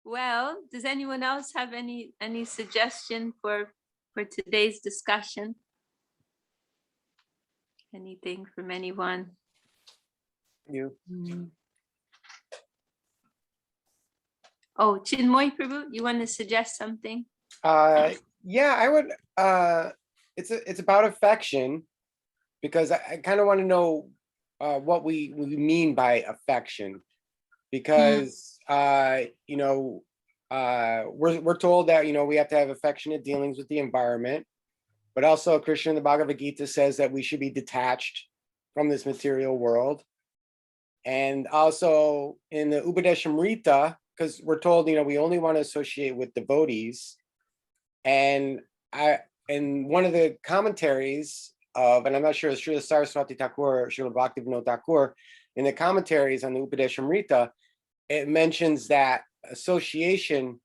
Well, does anyone else have any suggestion for today's discussion? Anything from anyone? You. Oh, Chinmoy Prabhu, you want to suggest something? Yeah, I would. It's about affection, because I kind of want to know what we mean by affection, because we're told that we have to have affectionate dealings with the environment, but also Krishna in the Bhagavad Gita says that we should be detached from this material world, and also in the Upadeshamrita, because we're told we only want to associate with devotees, and in one of the commentaries of, and I'm not sure, it's Srila Saraswati Thakur or Srila Bhaktivinoda Thakur, in the commentaries on the Upadeshamrita, it mentions that association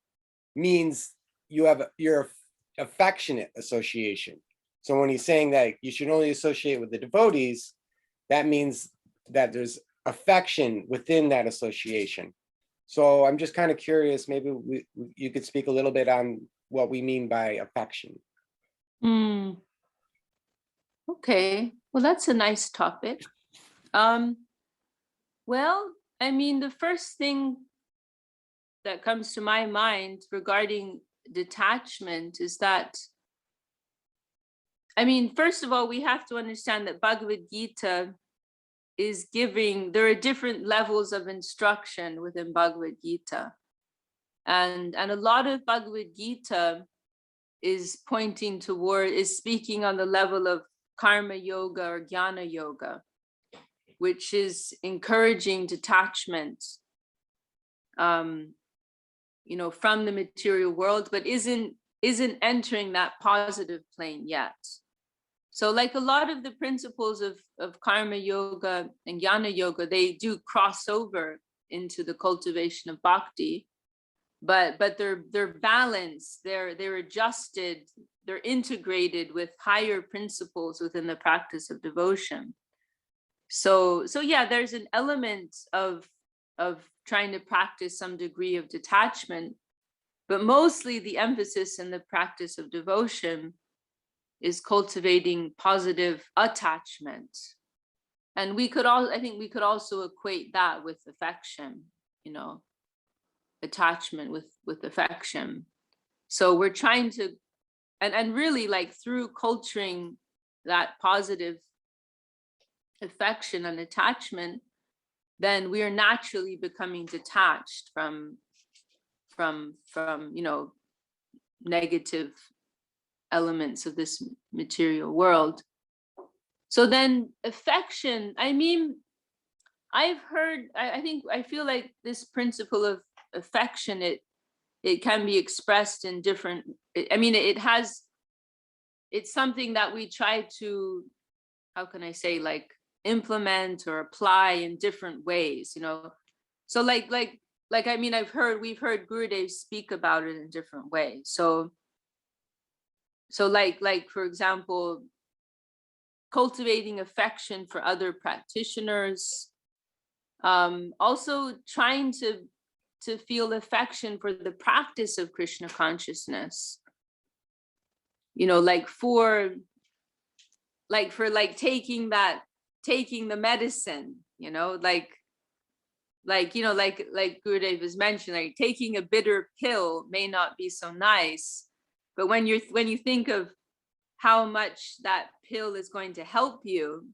means you're affectionate association. So when he's saying that you should only associate with the devotees, that means that there's affection within that association. So I'm just kind of curious, maybe you could speak a little bit on what we mean by affection. Okay, well, that's a nice topic. Well, I mean, the first thing that comes to my mind regarding detachment is that, I mean, first of all, we have to understand that Bhagavad Gita is giving, there are different levels of instruction within Bhagavad Gita. And a lot of Bhagavad Gita is pointing toward, is speaking on the level of karma yoga or jnana yoga, which is encouraging detachment, from the material world, but isn't entering that positive plane yet. So like a lot of the principles of karma yoga and jnana yoga, they do cross over into the cultivation of bhakti, but they're balanced, they're adjusted, they're integrated with higher principles within the practice of devotion. So yeah, there's an element of trying to practice some degree of detachment, but mostly the emphasis in the practice of devotion is cultivating positive attachment. And I think we could also equate that with affection, attachment with affection. So we're trying to, and really, like, through culturing that positive affection and attachment, then we are naturally becoming detached from negative elements of this material world. So then affection, I mean, I've heard, I feel like this principle of affection, it can be expressed in different, I mean, it's something that we try to, how can I say, like, implement or apply in different ways, so like I mean, we've heard Gurudev speak about it in different ways. So like for example, cultivating affection for other practitioners, also trying to feel affection for the practice of Krishna consciousness, like for taking the medicine, like Gurudev has mentioned, like taking a bitter pill may not be so nice, but when you think of how much that pill is going to help you,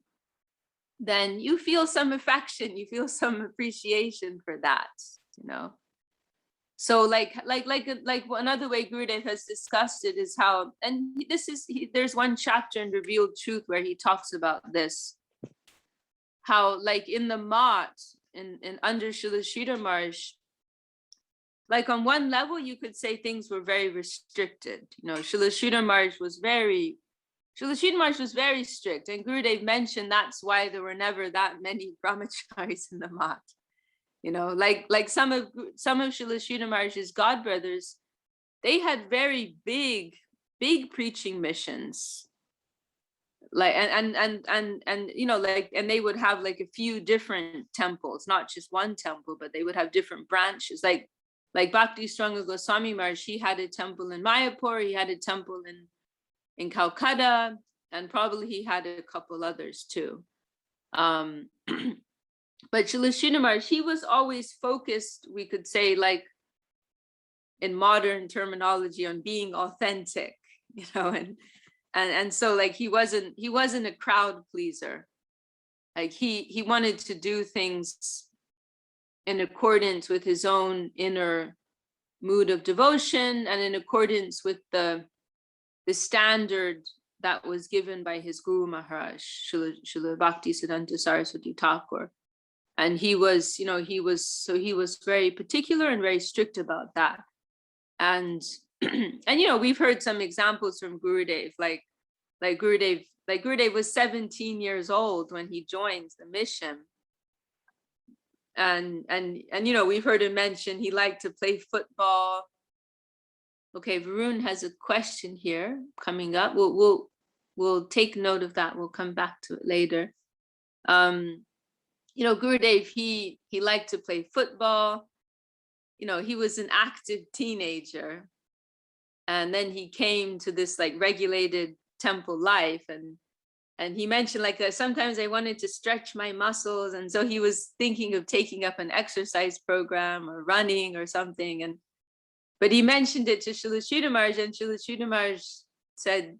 then you feel some affection, you feel some appreciation for that, So like another way Gurudev has discussed it is how, and there's one chapter in Revealed Truth where he talks about this, how like in the Mat, in under Srila Sridhar Maharaj, like on one level you could say things were very restricted. Srila Sridhar Maharaj was very strict, and Gurudev mentioned that's why there were never that many brahmacharis in the Mat. Like some of Srila Sridhar Maharaj's godbrothers, they had very big preaching missions, like and like, and they would have like a few different temples, not just one temple, but they would have different branches. Like like Bhakti Sranga Goswami Maharaj, he had a temple in Mayapur, he had a temple in Calcutta, and probably he had a couple others too. But Srila Sridhar Maharaj, he was always focused, we could say, like in modern terminology, on being authentic, you know, and so like he wasn't a crowd pleaser. Like he wanted to do things in accordance with his own inner mood of devotion and in accordance with the standard that was given by his Guru Maharaj, Srila Bhakti Siddhanta Saraswati Thakur. And he was, you know, he was very particular and very strict about that. And and you know, we've heard some examples from Gurudev, like Gurudev was 17 years old when he joined the mission. And you know, we've heard him mention he liked to play football. Okay, Varun has a question here coming up. We'll take note of that. We'll come back to it later. You know, Gurudev, he liked to play football. You know, he was an active teenager. And then he came to this like regulated temple life. And he mentioned like that sometimes I wanted to stretch my muscles. And so he was thinking of taking up an exercise program or running or something. But he mentioned it to Srila Sridhar Maharaj, and Srila Sridhar Maharaj said,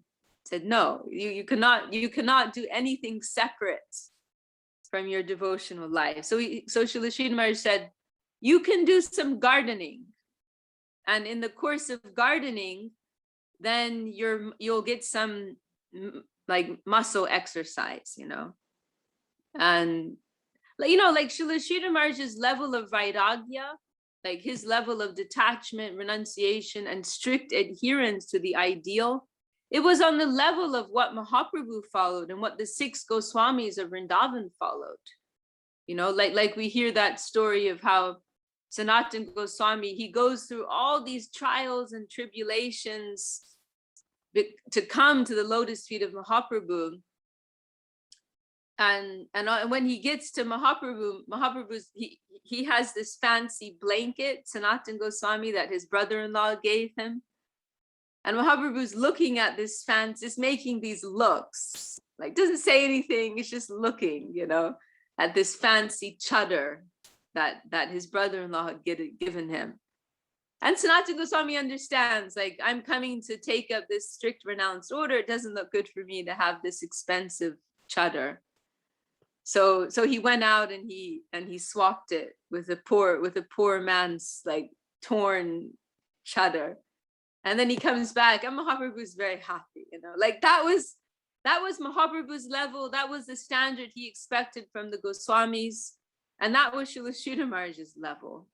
no, you cannot do anything separate from your devotional life. So Srila Sridhar Maharaj said, you can do some gardening. And in the course of gardening, then you'll get some like muscle exercise, you know. And you know, like Srila Sridhar Maharaj's level of vairagya, like his level of detachment, renunciation, and strict adherence to the ideal, it was on the level of what Mahaprabhu followed and what the 6 Goswamis of Vrindavan followed. You know, like we hear that story of how Sanatana Goswami, he goes through all these trials and tribulations to come to the lotus feet of Mahaprabhu. And when he gets to Mahaprabhu's, he has this fancy blanket, Sanatana Goswami, that his brother-in-law gave him. And Mahaprabhu's looking at this fancy, just making these looks, like doesn't say anything, it's just looking, you know, at this fancy chadar that his brother-in-law had given him. And Sanatana Goswami understands, like, I'm coming to take up this strict renounced order. It doesn't look good for me to have this expensive chadar. So he went out and he swapped it with a poor man's like torn chadar. And then he comes back and Mahaprabhu's very happy, you know, like that was Mahaprabhu's level. That was the standard he expected from the Goswamis. And that was Srila Sridhar Maharaj's level.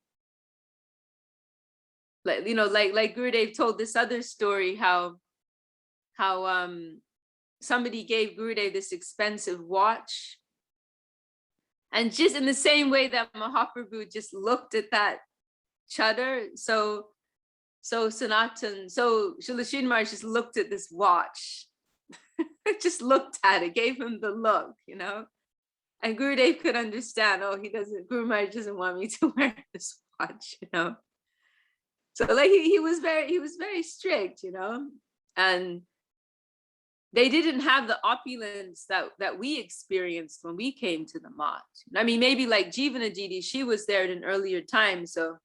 Like, you know, like Gurudev told this other story, how somebody gave Gurudev this expensive watch. And just in the same way that Mahaprabhu just looked at that chadar, so Srila Sridhar Maharaj just looked at this watch, just looked at it, gave him the look, you know. And Gurudev could understand, Guru Maharaj doesn't want me to wear this watch, you know. So like he was very strict, you know, and they didn't have the opulence that we experienced when we came to the Math. I mean, maybe like Jivana Didi, she was there at an earlier time, so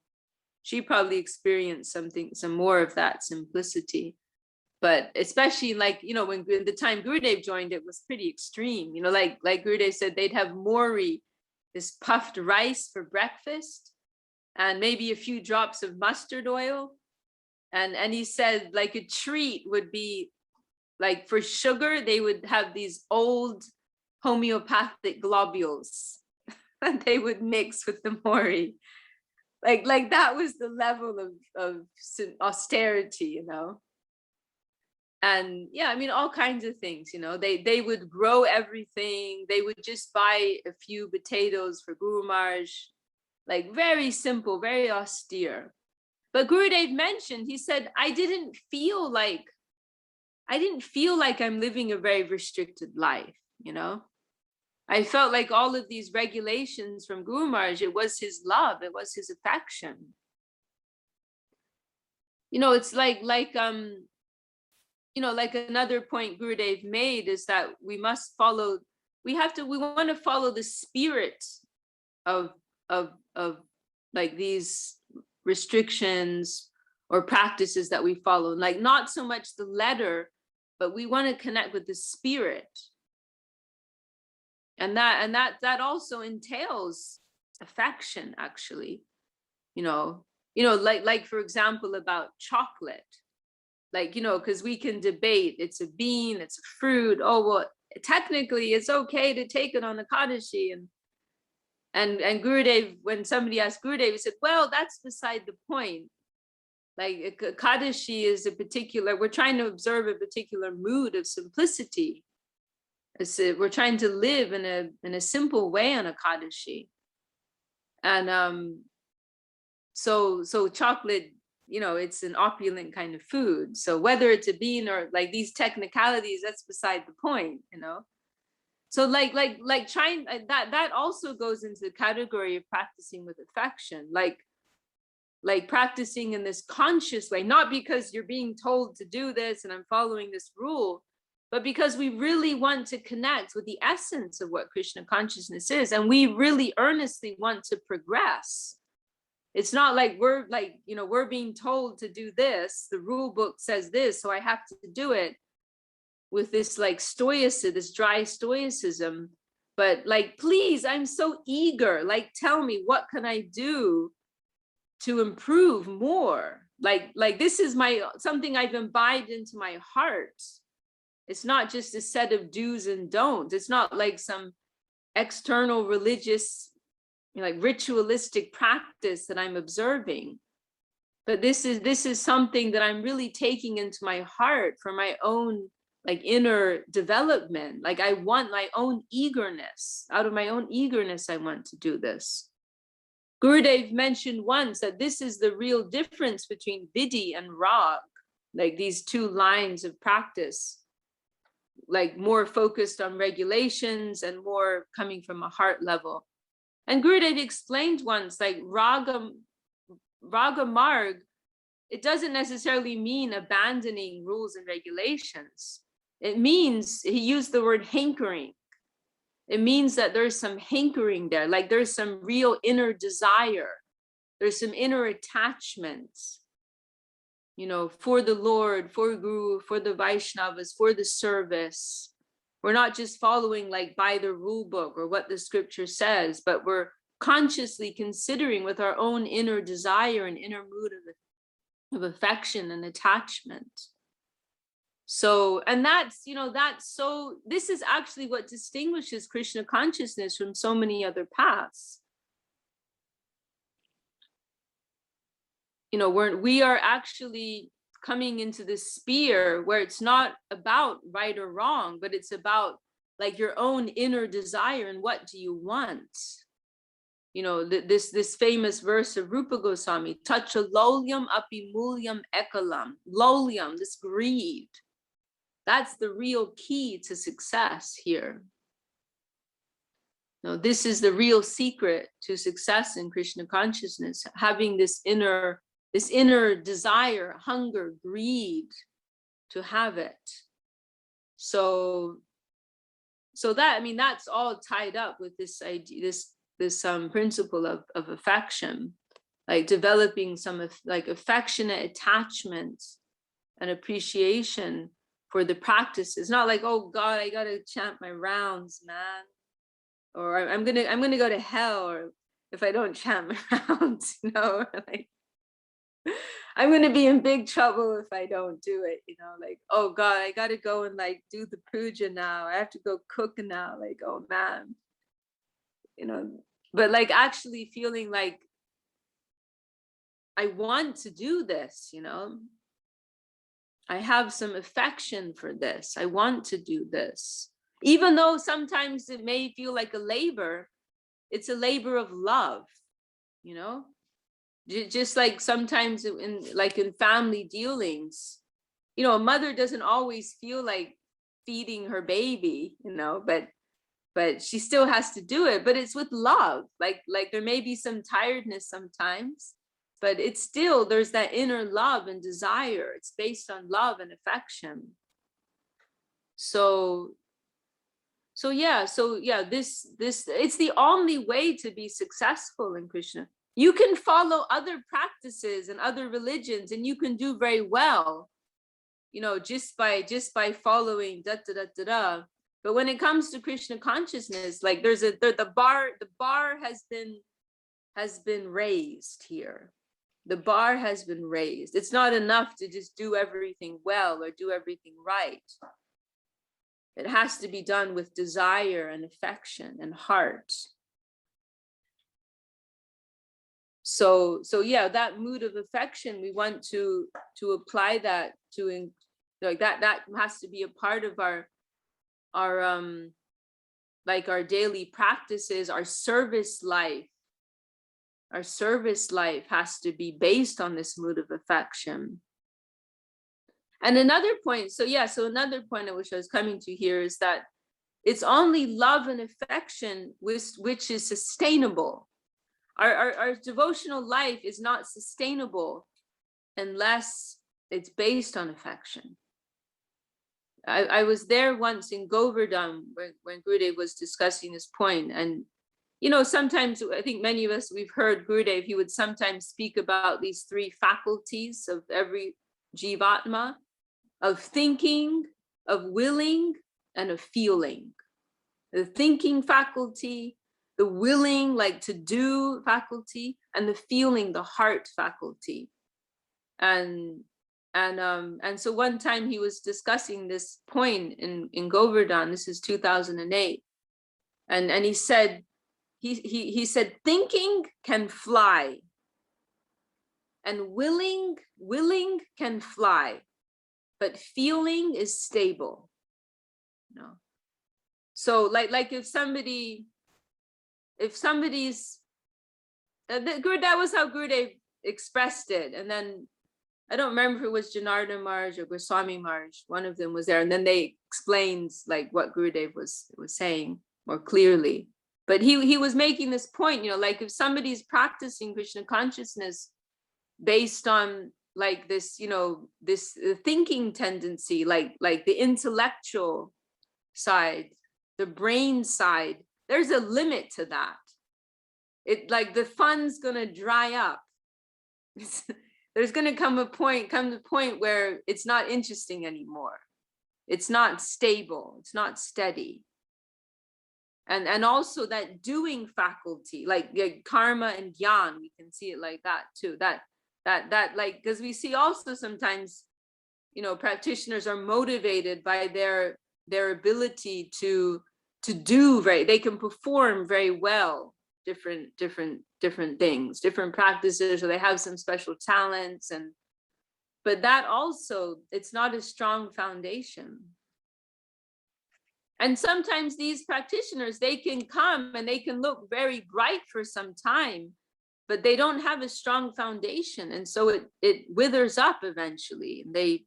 she probably experienced some more of that simplicity. But especially like, you know, when the time Gurudev joined, it was pretty extreme. You know, like Gurudev said, they'd have mori, this puffed rice for breakfast, and maybe a few drops of mustard oil. And he said like a treat would be like for sugar, they would have these old homeopathic globules that they would mix with the mori. Like that was the level of austerity, you know. And yeah, I mean, all kinds of things, you know, they would grow everything. They would just buy a few potatoes for Guru Maharaj, like very simple, very austere. But Gurudev mentioned, he said, I didn't feel like I'm living a very restricted life, you know. I felt like all of these regulations from Guru Maharaj, it was his love, it was his affection. it's like like another point Gurudev made is that we want to follow the spirit of like these restrictions or practices that we follow, like not so much the letter, but we want to connect with the spirit. And that also entails affection, actually. Like for example, about chocolate, like, because we can debate, it's a bean, it's a fruit. Oh, well, technically it's okay to take it on the Kadashi. And Gurudev, when somebody asked Gurudev, he said, well, that's beside the point. Like Kadashi is we're trying to observe a particular mood of simplicity. We're trying to live in a simple way on a Kadashi. And so chocolate, it's an opulent kind of food. So whether it's a bean or like these technicalities, that's beside the point, So like trying that also goes into the category of practicing with affection, like practicing in this conscious way, not because you're being told to do this and I'm following this rule, but because we really want to connect with the essence of what Krishna consciousness is, and we really earnestly want to progress. It's not like we're being told to do this, the rule book says this, so I have to do it with this like stoicism, this dry stoicism. But like, please, I'm so eager, like, tell me, what can I do to improve more? Like this is something I've imbibed into my heart. It's not just a set of do's and don'ts. It's not like some external religious, like ritualistic practice that I'm observing. But this is something that I'm really taking into my heart for my own like inner development. Like I want my own eagerness. Out of my own eagerness, I want to do this. Gurudev mentioned once that this is the real difference between vidhi and rag, like these two lines of practice, like more focused on regulations and more coming from a heart level. And Gurudev explained once, like raga marg, it doesn't necessarily mean abandoning rules and regulations. It means, he used the word hankering. It means that there's some hankering there, like there's some real inner desire. There's some inner attachments, for the Lord, for Guru, for the Vaishnavas, for the service. We're not just following like by the rule book or what the scripture says, but we're consciously considering with our own inner desire and inner mood of affection and attachment. So, and this is actually what distinguishes Krishna consciousness from so many other paths. We are actually coming into this sphere where it's not about right or wrong, but it's about like your own inner desire and what do you want? This famous verse of Rupa Goswami, tacha lolyam api mulyam ekalam, lolyam, this greed. That's the real key to success here. This is the real secret to success in Krishna consciousness, having this inner desire, hunger, greed to have it. So that, that's all tied up with this idea, this principle of affection, like developing some like affectionate attachment and appreciation for the practices. Not like, oh God, I gotta chant my rounds, man, or I'm gonna go to hell, or if I don't chant my rounds, like I'm gonna be in big trouble if I don't do it, like, oh God, I gotta go and like do the puja now. I have to go cook now, like, oh man, but like actually feeling like I want to do this, I have some affection for this. I want to do this. Even though sometimes it may feel like a labor, it's a labor of love, just like sometimes in family dealings, a mother doesn't always feel like feeding her baby, but she still has to do it, but it's with love. Like there may be some tiredness sometimes, but it's still, there's that inner love and desire. It's based on love and affection. So yeah, this it's the only way to be successful in Krishna. You can follow other practices and other religions, and you can do very well, you know, just by following da da da da da. But when it comes to Krishna consciousness, like the bar has been raised here. The bar has been raised. It's not enough to just do everything well or do everything right. It has to be done with desire and affection and heart. So yeah, that mood of affection, we want to apply that to, like, that has to be a part of our like our daily practices, our service life. Our service life has to be based on this mood of affection. And another point, so another point at which I was coming to here is that it's only love and affection which is sustainable. Our devotional life is not sustainable unless it's based on affection. I was there once in Govardhan when Gurudev was discussing this point, and you know, sometimes I think many of us, we've heard Gurudev, he would sometimes speak about these three faculties of every Jivatma, of thinking, of willing, and of feeling. The thinking faculty, the willing, like to do faculty, and the feeling, the heart faculty. And so one time he was discussing this point in Govardhan, this is 2008, and he said, he said, thinking can fly, and willing can fly, but feeling is stable. You know? So like if somebody's, that was how Gurudev expressed it. And then I don't remember if it was Janardhan Maharaj or Goswami Maharaj, one of them was there, and then they explained like what Gurudev was saying more clearly. But he was making this point, you know, like if somebody's practicing Krishna consciousness based on like this, you know, this thinking tendency, like the intellectual side, the brain side, there's a limit to that. It, like, the fun's gonna dry up. There's gonna come the point where it's not interesting anymore. It's not stable, it's not steady. And also that doing faculty, like karma and gyan, we can see it like that too. That like, because we see also sometimes, you know, practitioners are motivated by their ability to do they can perform very well different things, different practices, or they have some special talents, but that also, it's not a strong foundation. And sometimes these practitioners, they can come and they can look very bright for some time, but they don't have a strong foundation, and so it withers up eventually. They're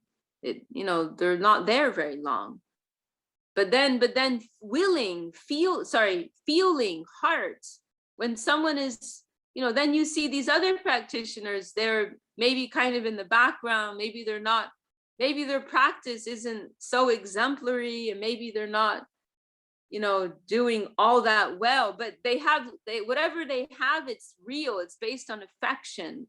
not there very long. But then feeling heart, when someone is, you know, then you see these other practitioners, they're maybe kind of in the background, maybe they're not, maybe their practice isn't so exemplary, and maybe they're not, you know, doing all that well, but whatever they have, it's real, it's based on affection,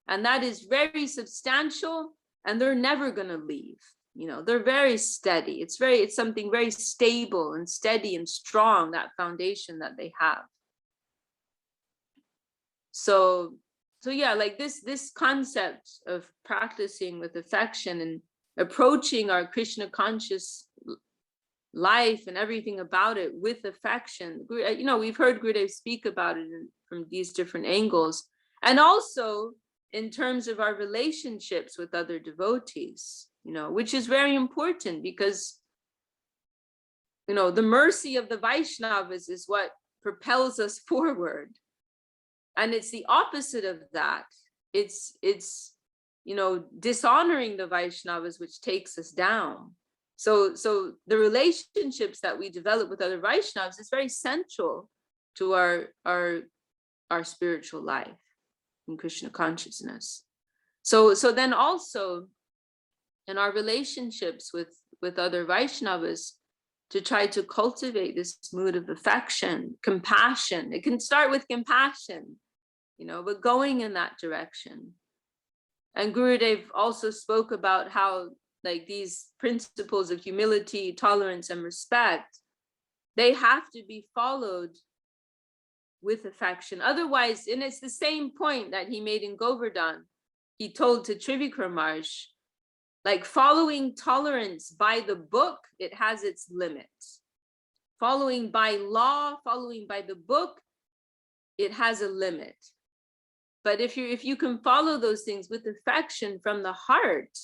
and that is very substantial, and they're never going to leave. You know, they're very steady. It's something very stable and steady and strong, that foundation that they have. So yeah, like this concept of practicing with affection and approaching our Krishna conscious life and everything about it with affection. You know, we've heard Gurudev speak about it from these different angles, and also in terms of our relationships with other devotees, you know, which is very important, because, you know, the mercy of the Vaishnavas is what propels us forward. And it's the opposite of that. It's you know, dishonoring the Vaishnavas which takes us down. So the relationships that we develop with other Vaishnavas is very central to our spiritual life. in Krishna consciousness. So then also in our relationships with other Vaishnavas, to try to cultivate this mood of affection, compassion. It can start with compassion, but going in that direction. And Gurudev also spoke about how like these principles of humility, tolerance, and respect, they have to be followed with affection. Otherwise, and it's the same point that he made in Govardhan, he told to Trivikramarsh, like following tolerance by the book, it has its limits. Following by law, following by the book, it has a limit. But if you can follow those things with affection from the heart,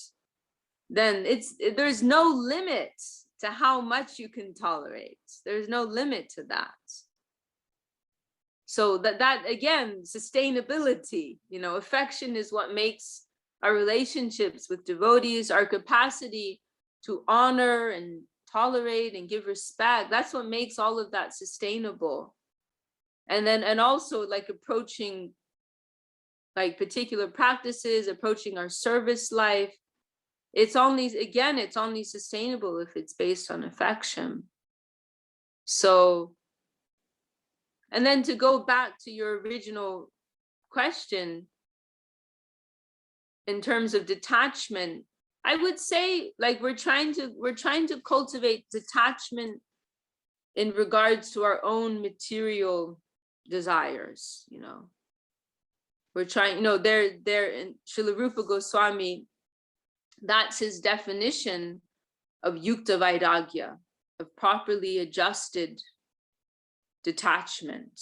then there's no limit to how much you can tolerate. There's no limit to that. So that again, sustainability, affection is what makes our relationships with devotees, our capacity to honor and tolerate and give respect. That's what makes all of that sustainable. And also like approaching like particular practices, approaching our service life. It's only sustainable if it's based on affection. So, and then to go back to your original question, in terms of detachment, I would say like we're trying to cultivate detachment in regards to our own material desires, We're trying, they're in Srila Rupa Goswami, that's his definition of yukta vairagya, of properly adjusted detachment.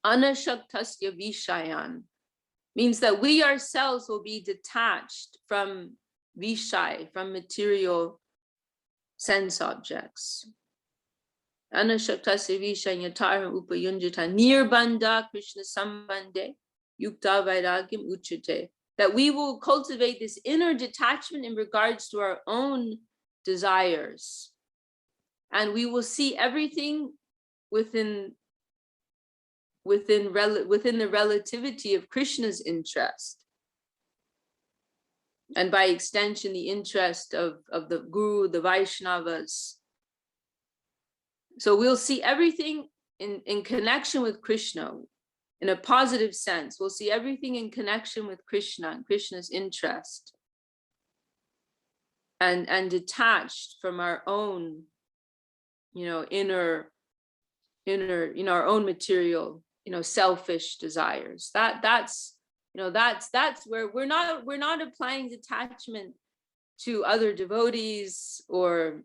Anashaktasya vishayan means that we ourselves will be detached from vishai, from material sense objects. Anashaktasya vishayan yataram upayunjata nirbandha Krishna sambandhe yukta vairagyam uchate. That we will cultivate this inner detachment in regards to our own desires. And we will see everything within the relativity of Krishna's interest. And by extension, the interest of the Guru, the Vaishnavas. So we'll see everything in connection with Krishna, in a positive sense. We'll see everything in connection with Krishna and Krishna's interest. And detached from our own, inner, our own material, selfish desires. That's where we're not applying detachment to other devotees or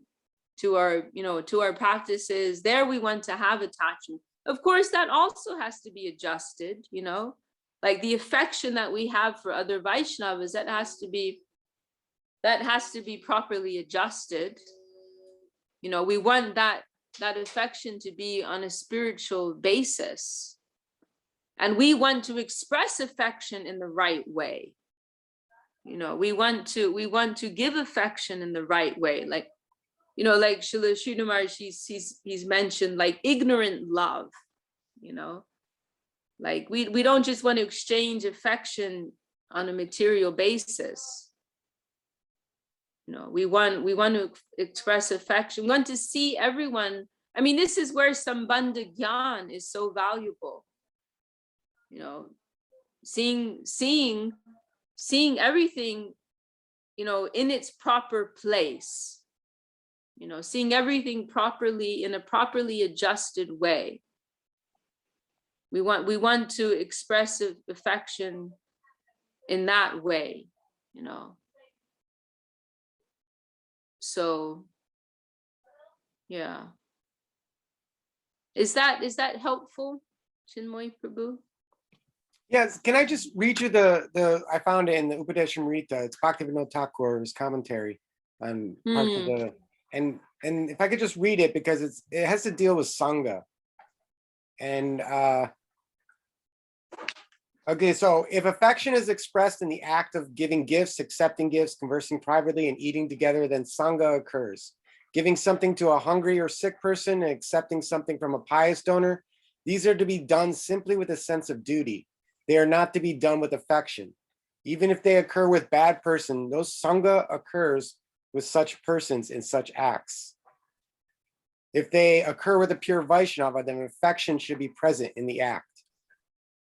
to our practices. There we want to have attachment. Of course, that also has to be adjusted, like the affection that we have for other Vaishnavas, that has to be properly adjusted. We want that affection to be on a spiritual basis. And we want to express affection in the right way. We want to give affection in the right way. Like, like Srila Sridhar, he's mentioned like ignorant love, like we don't just want to exchange affection on a material basis. We want to express affection. We want to see everyone. I mean, this is where Sambandha Gyan is so valuable. Seeing everything, in its proper place. Seeing everything properly, in a properly adjusted way. We want to express affection in that way, So, yeah. Is that helpful, Chinmoy Prabhu? Yes, can I just read you I found it in the Upadeshamrita. It's Bhaktivinoda Thakur's commentary on parts of the, and if I could just read it, because it has to deal with Sangha. And okay, so if affection is expressed in the act of giving gifts, accepting gifts, conversing privately, and eating together, then Sangha occurs. Giving something to a hungry or sick person and accepting something from a pious donor, these are to be done simply with a sense of duty. they are not to be done with affection. Even if they occur with bad person, those Sangha occurs with such persons in such acts. If they occur with a pure Vaishnava, then affection should be present in the act.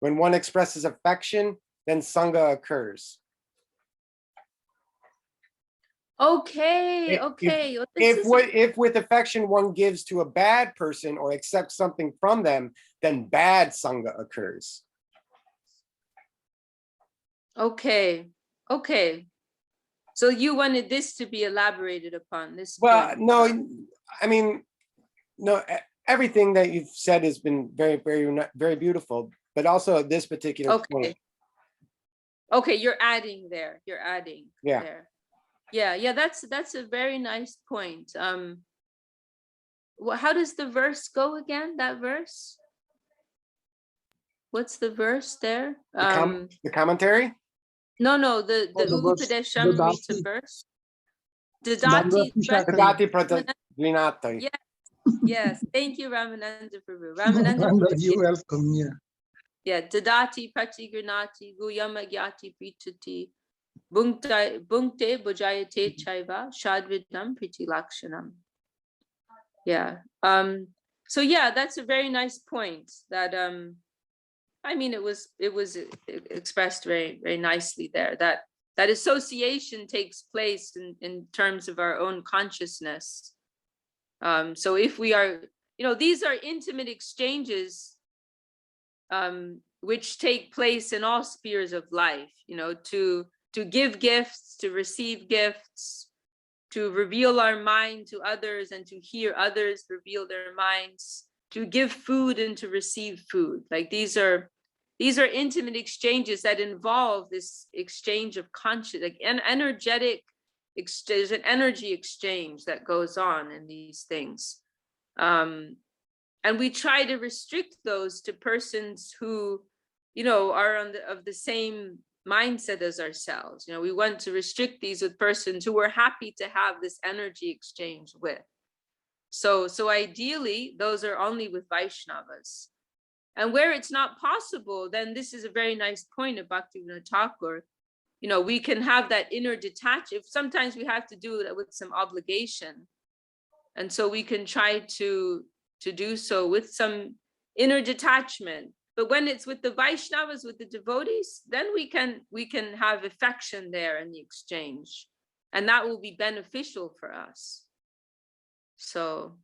When one expresses affection, then Sangha occurs. Okay, okay. Well, this is If with affection one gives to a bad person or accepts something from them, then bad Sangha occurs. okay, okay. So you wanted this to be elaborated upon this Well, point. no, I mean, no, everything that you've said has been very, very, very beautiful, but also this particular point. Okay, you're adding there. You're adding Yeah. there. Yeah, that's a very nice point. How does the verse go again? That verse? What's the verse there? The commentary? No, the Upadeshamrita verse. Dadati Pratagrinata. Yes. Thank you, Ramananda Prabhu. Ramananda Prabhu. You're welcome. Yeah. Dadati Pratigranati Guyama Gyati Prichati Bhunkte Bhujayate Chaiva Shadvidam Priti Lakshanam. Yeah. So yeah, that's a very nice point that I mean it was expressed very, very nicely there, that association takes place in terms of our own consciousness. So if we are, these are intimate exchanges which take place in all spheres of life, to give gifts, to receive gifts, to reveal our mind to others and to hear others reveal their minds, to give food and to receive food. Like these are intimate exchanges that involve this exchange of conscious, like an energetic, there's an energy exchange that goes on in these things. And we try to restrict those to persons who, are of the same mindset as ourselves. We want to restrict these with persons who we're happy to have this energy exchange with. So ideally, those are only with Vaishnavas. And where it's not possible, then this is a very nice point of Bhaktivinoda Thakur. We can have that inner detachment. Sometimes we have to do it with some obligation. And so we can try to do so with some inner detachment. But when it's with the Vaishnavas, with the devotees, then we can have affection there in the exchange. And that will be beneficial for us. So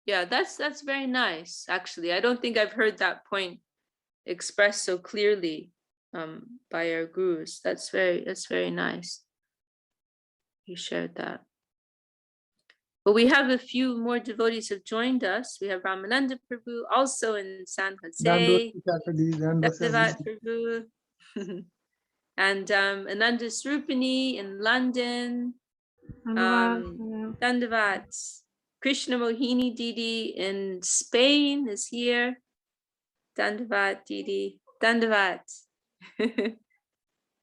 yeah, that's very nice, actually. I don't think I've heard that point expressed so clearly by our gurus. That's very nice. You shared that. But we have a few more devotees have joined us. We have Ramananda Prabhu also in San Jose. Dandavat Prabhu. And Ananda Srupani in London. Dandavat. Krishna Mohini Didi in Spain is here. Dandavat Didi. Dandavat.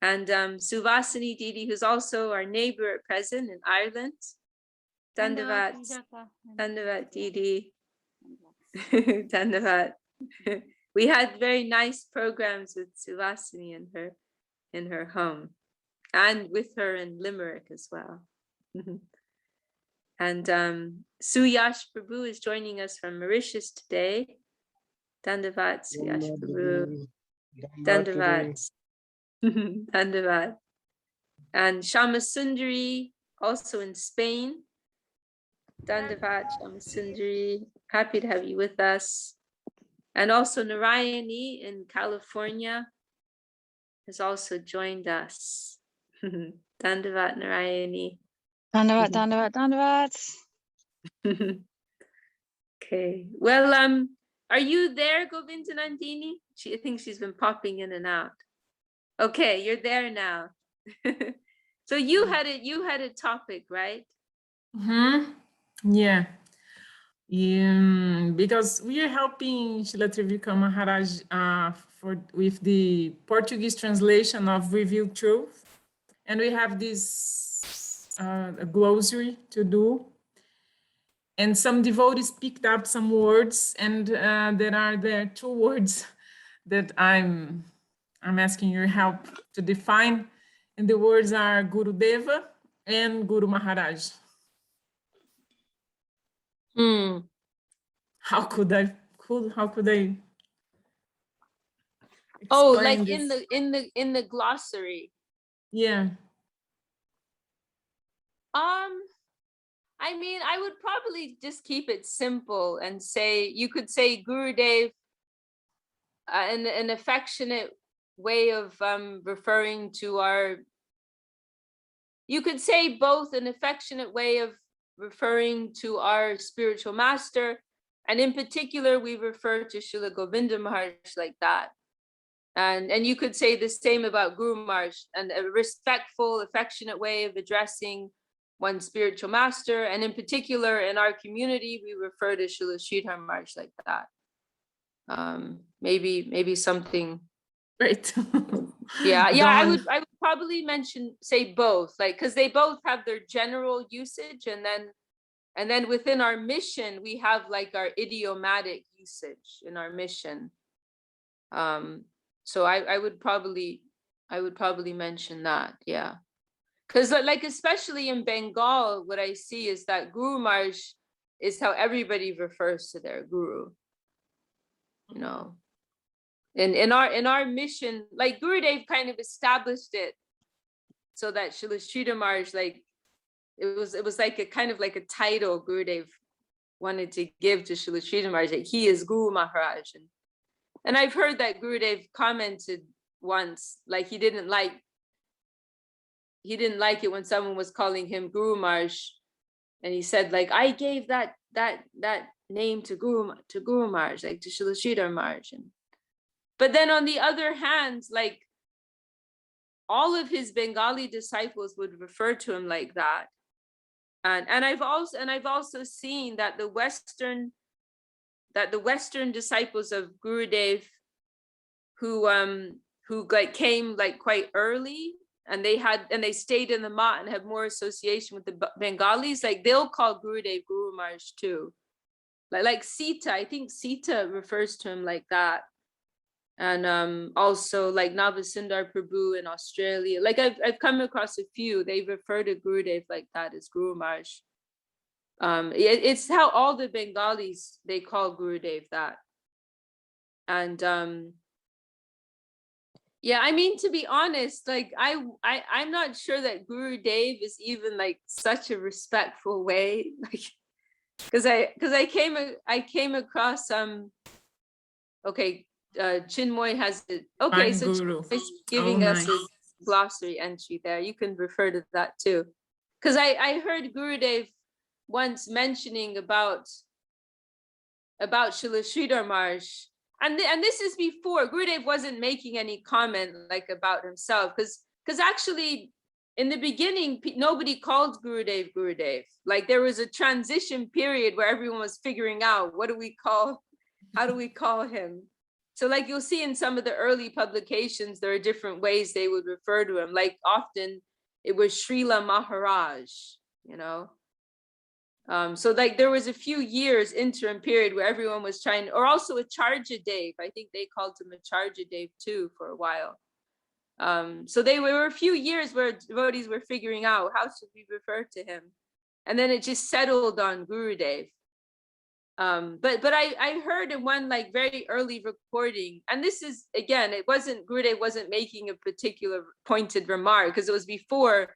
And Suvasini Didi, who's also our neighbor at present in Ireland. Dandavat. Dandavat Didi. Dandavat. We had very nice programs with Suvasini in her home, and with her in Limerick as well. And Suyash Prabhu is joining us from Mauritius today. Dandavat, Suyash Prabhu. Dandavat. Dandavat. And Shama Sundari, also in Spain. Dandavat, Shama Sundari. Happy to have you with us. And also Narayani in California has also joined us. Dandavat, Narayani. Dandavat. Okay. Well, are you there, Govinda Nandini? I think she's been popping in and out. Okay, you're there now. So you had a topic, right? Yeah. Because we are helping Srila Trivika Maharaj with the Portuguese translation of Revealed Truth. And we have this a glossary to do. And some devotees picked up some words, and there are two words that I'm I'm asking your help to define, and the words are Guru Deva and Guru Maharaj. How could I Oh, explain like this? in the glossary. Yeah. I mean, I would probably just keep it simple and say, you could say Gurudev, an affectionate way of referring to our, you could say both an affectionate way of referring to our spiritual master, and in particular, we refer to Srila Govinda Maharaj like that. And you could say the same about Guru Maharaj, and a respectful, affectionate way of addressing one spiritual master. And in particular, in our community, we refer to Srila Sridhar Maharaj like that. Maybe something. Great. Yeah, I would probably say both, like, because they both have their general usage, and then within our mission, we have like our idiomatic usage in our mission. So I would probably mention that, yeah. Because like, especially in Bengal, what I see is that Guru Maharaj is how everybody refers to their guru. You know, in our mission, like Gurudev kind of established it so that Srila Sridhar Maharaj, like, it was like a kind of like a title Gurudev wanted to give to Srila Sridhar Maharaj, like he is Guru Maharaj. And I've heard that Gurudev commented once, like he didn't like it when someone was calling him Guru Maharaj, and he said, like, I gave that name to Guru Maharaj, like to Srila Sridhar Maharaj. But then on the other hand, like all of his Bengali disciples would refer to him like that. And I've also seen that the Western disciples of Gurudev who like came like quite early, and they stayed in the mat and have more association with the Bengalis, like they'll call Gurudev Guru Maharaj too. Like Sita, I think Sita refers to him like that. And also like Navasundar Prabhu in Australia, like I've come across a few, they refer to Gurudev like that, as Guru Maharaj. It's how all the Bengalis, they call Gurudev that. And yeah, I mean, to be honest, like I'm not sure that Gurudev is even like such a respectful way, like because I came across okay, Chinmoy has it. Okay, so Chinmoy's giving us a glossary entry there. You can refer to that too, because I heard Gurudev once mentioning about Srila Sridhar Maharaj, and this is before Gurudev wasn't making any comment like about himself, because actually in the beginning nobody called Gurudev Gurudev. Like there was a transition period where everyone was figuring out how do we call him. So like you'll see in some of the early publications, there are different ways they would refer to him. Like often it was Srila Maharaj, you know. So like there was a few years interim period where everyone was trying, or also Acharya Dev. I think they called him Acharya Dev too for a while. So there were a few years where devotees were figuring out how should we refer to him. And then it just settled on Gurudev. But I heard in one like very early recording, and this is, again, Gurudev wasn't making a particular pointed remark, because it was before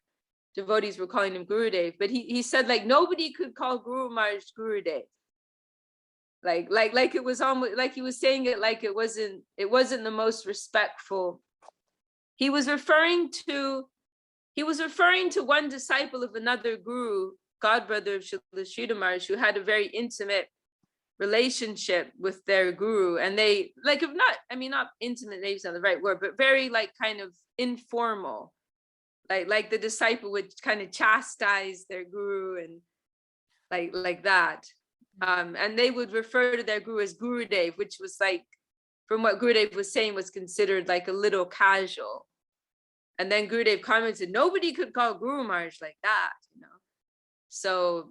devotees were calling him Gurudev, but he said like nobody could call Guru Maharaj Gurudev. Like it was almost like he was saying it like it wasn't the most respectful. He was referring to one disciple of another guru, godbrother of Srila Sridhar Maharaj, who had a very intimate relationship with their guru, and they like, if not, I mean, not intimate, maybe it's not the right word, but very like kind of informal. Like the disciple would kind of chastise their guru and like that. And they would refer to their guru as Gurudev, which was like, from what Gurudev was saying, was considered like a little casual. And then Gurudev commented, nobody could call Guru Maharaj like that, you know. So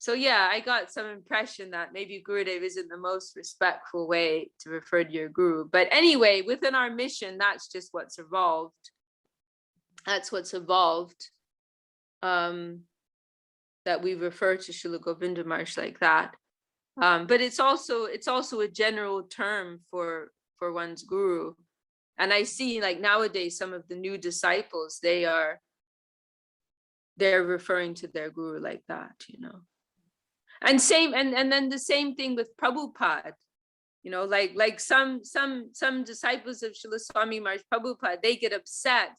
So yeah, I got some impression that maybe Gurudev isn't the most respectful way to refer to your guru. But anyway, within our mission, that's just what's evolved. That's what's evolved. That we refer to Srila Govinda Maharaj like that. But it's also a general term for one's guru. And I see like nowadays some of the new disciples, they're referring to their guru like that, you know. And then the same thing with Prabhupada, you know, like some disciples of Srila Swami Maharaj Prabhupada, they get upset.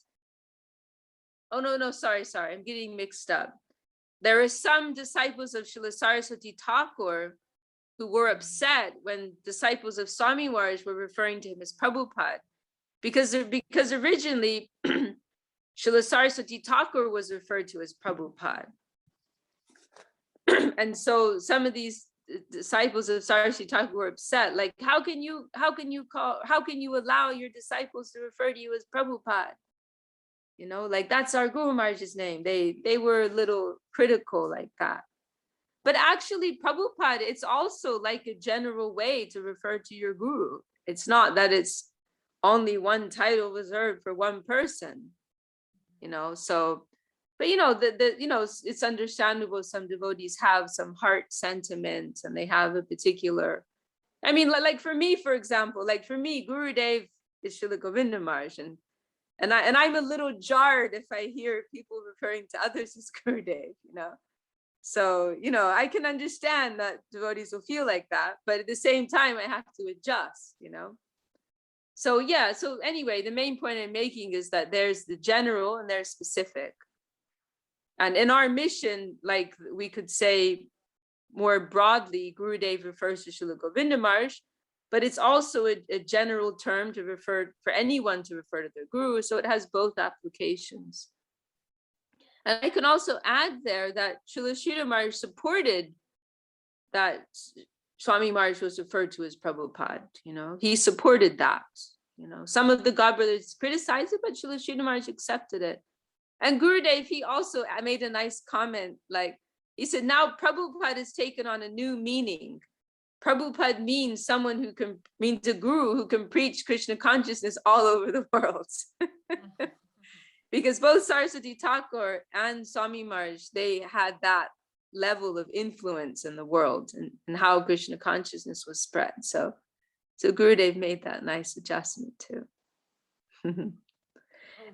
Oh no, sorry, I'm getting mixed up. There are some disciples of Srila Saraswati Thakur who were upset when disciples of Swami Maharaj were referring to him as Prabhupada, because originally Srila Saraswati Thakur was referred to as Prabhupada. And so some of these disciples of Saraswati Thakur were upset. Like, how can you allow your disciples to refer to you as Prabhupada? You know, like that's our Guru Maharaj's name. They were a little critical like that. But actually, Prabhupada, it's also like a general way to refer to your guru. It's not that it's only one title reserved for one person, you know. So, but you know, you know, it's understandable. Some devotees have some heart sentiment, and they have a particular. I mean, like for me, for example, like for me, Gurudev is Srila Govinda Maharaj, and I'm a little jarred if I hear people referring to others as Gurudev, you know. So, you know, I can understand that devotees will feel like that, but at the same time, I have to adjust, you know. So yeah, so anyway, the main point I'm making is that there's the general and there's specific. And in our mission, like we could say more broadly, Gurudev refers to Srila Govinda Maharaj, but it's also a general term to refer for anyone to refer to their guru. So it has both applications. And I can also add there that Srila Sridhar Maharaj supported that Swami Maharaj was referred to as Prabhupada, you know, he supported that, you know. Some of the God brothers criticized it, but Srila Sridhar Maharaj accepted it. And Gurudev, he also made a nice comment, like, he said, now Prabhupada has taken on a new meaning. Prabhupada means means a guru who can preach Krishna consciousness all over the world. Because both Saraswati Thakur and Swami Maharaj, they had that level of influence in the world and how Krishna consciousness was spread. So Gurudev made that nice adjustment too.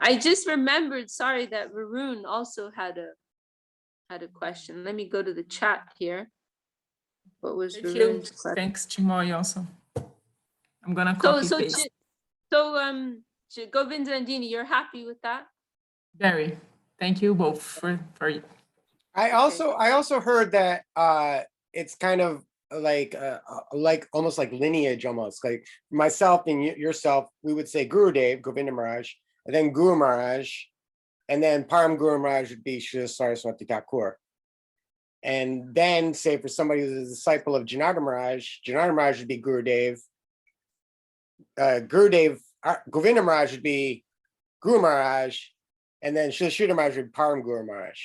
I just remembered, sorry, that Varun also had a question. Let me go to the chat here. What was Varun's question? Thanks, Chimoy, also. I'm gonna copy paste. So Govinda and Dini, you're happy with that? Very. Thank you both for I also heard that it's kind of like almost like lineage, almost like myself and yourself. We would say Gurudev, Govinda Maharaj, and then Guru Maharaj, and then Param Guru Maharaj would be Srila Saraswati Thakur. And then say for somebody who's a disciple of Janardhan Maharaj would be Gurudev. Govinda Maharaj would be Guru Maharaj, and then Srila Sridhar Maharaj would be Param Guru Maharaj.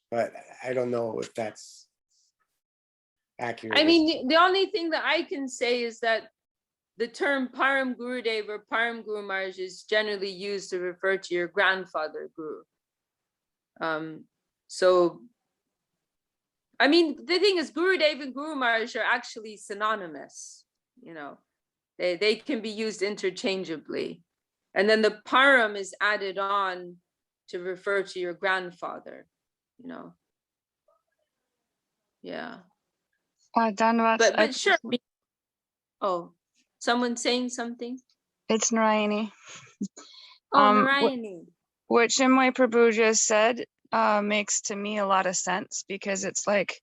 But I don't know if that's accurate. I mean, the only thing that I can say is that the term Param Gurudev or Param Guru Maharaj is generally used to refer to your grandfather guru. So, I mean, the thing is, Gurudev and Guru Maharaj are actually synonymous. You know, they can be used interchangeably, and then the Param is added on to refer to your grandfather. You know, yeah. But sure. Oh, someone saying something? It's Narayani. Narayani. What Chinmoy Prabhu just said makes to me a lot of sense, because it's like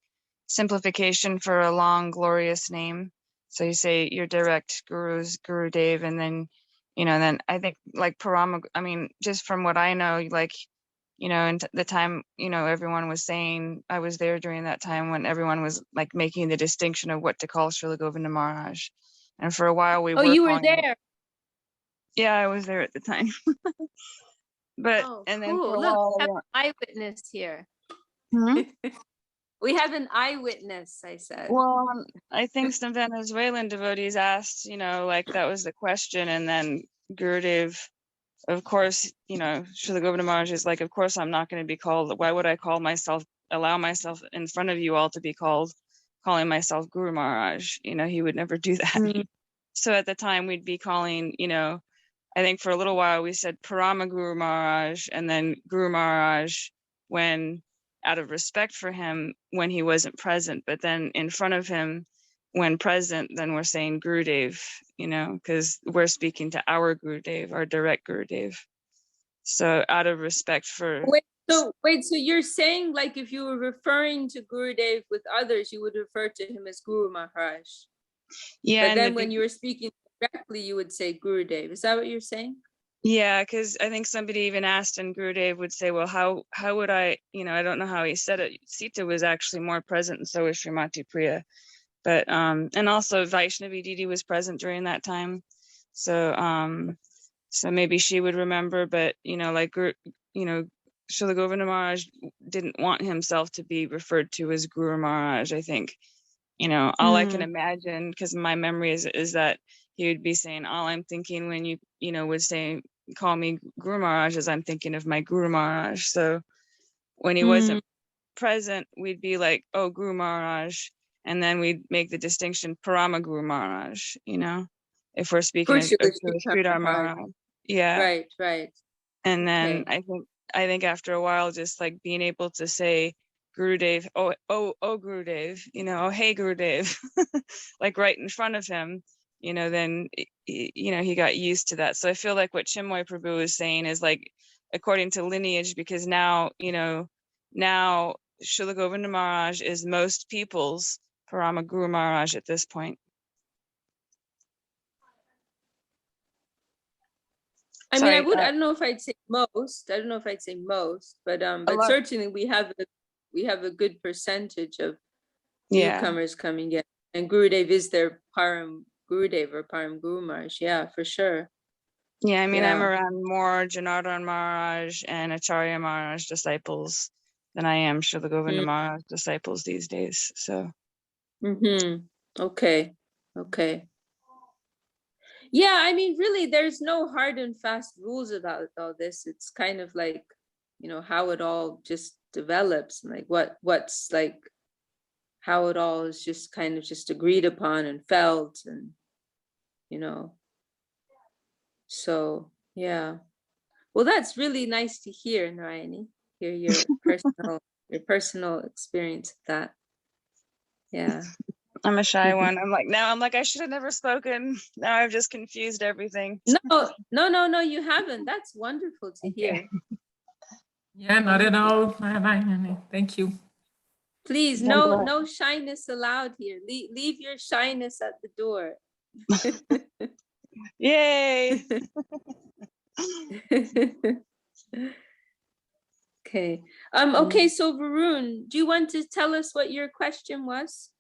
simplification for a long, glorious name. So you say your direct gurus, Gurudev, and then, you know, then I think like Parama, I mean, just from what I know, like, you know, and the time, you know, everyone was saying, I was there during that time when everyone was like making the distinction of what to call Srila Govinda Maharaj. And for a while we were you were calling there. Yeah, I was there at the time. But and then cool. for a Look, while, I have an eyewitness here. We have an eyewitness, I said. Well, I think some Venezuelan devotees asked, like that was the question. And then Gurudev, of course, Srila Govinda Maharaj is like, of course, I'm not going to be called. Why would I allow myself in front of you all to be calling myself Guru Maharaj? He would never do that. Mhm. So at the time we'd be calling, I think for a little while we said Parama Guru Maharaj and then Guru Maharaj when out of respect for him when he wasn't present, but then in front of him when present, then we're saying Gurudev, because we're speaking to our Gurudev, our direct Gurudev. So out of respect for... Wait, so you're saying like if you were referring to Gurudev with others, you would refer to him as Guru Maharaj? Yeah. But then when you were speaking directly, you would say Gurudev. Is that what you're saying? Yeah, because I think somebody even asked and Gurudev would say, well, how would I don't know how he said it. Sita was actually more present and so was Srimati Priya. But and also Vaishnavi Didi was present during that time. So so maybe she would remember, but Srila Govinda Maharaj didn't want himself to be referred to as Guru Maharaj, I think. All I can imagine, because my memory is that he would be saying, all I'm thinking when you would say, call me Guru Maharaj, is I'm thinking of my Guru Maharaj. So when he wasn't present, we'd be like, oh, Guru Maharaj. And then we'd make the distinction, Parama Guru Maharaj, if we're speaking of Sridhar Maharaj. Yeah. Right. And then I think after a while, just like being able to say Gurudev, oh Gurudev, oh hey Gurudev, like right in front of him, then he got used to that. So I feel like what Chinmoy Prabhu is saying is like according to lineage, because now Srila Govinda Maharaj is most people's Parama Guru Maharaj at this point. I mean, I don't know if I'd say most. I don't know if I'd say most, but certainly we have a good percentage of newcomers coming in, and Gurudev is their Param Gurudev or Param Guru Maharaj. Yeah, for sure. Yeah, I mean, I'm around more Janardhan Maharaj and Acharya Maharaj disciples than I am Srila Govinda Maharaj disciples these days. So. Okay. Yeah, I mean, really, there's no hard and fast rules about all this. It's kind of like, how it all just develops, and like what's like, how it all is just kind of just agreed upon and felt, and so yeah. Well, that's really nice to hear, Narayani. Hear your personal experience of that. Yeah. I'm a shy one. I'm like, I should have never spoken. Now I've just confused everything. No, you haven't. That's wonderful to hear. Yeah, not at all. Thank you. Please, no shyness allowed here. Leave your shyness at the door. Yay. Okay. Okay, so Varun, do you want to tell us what your question was?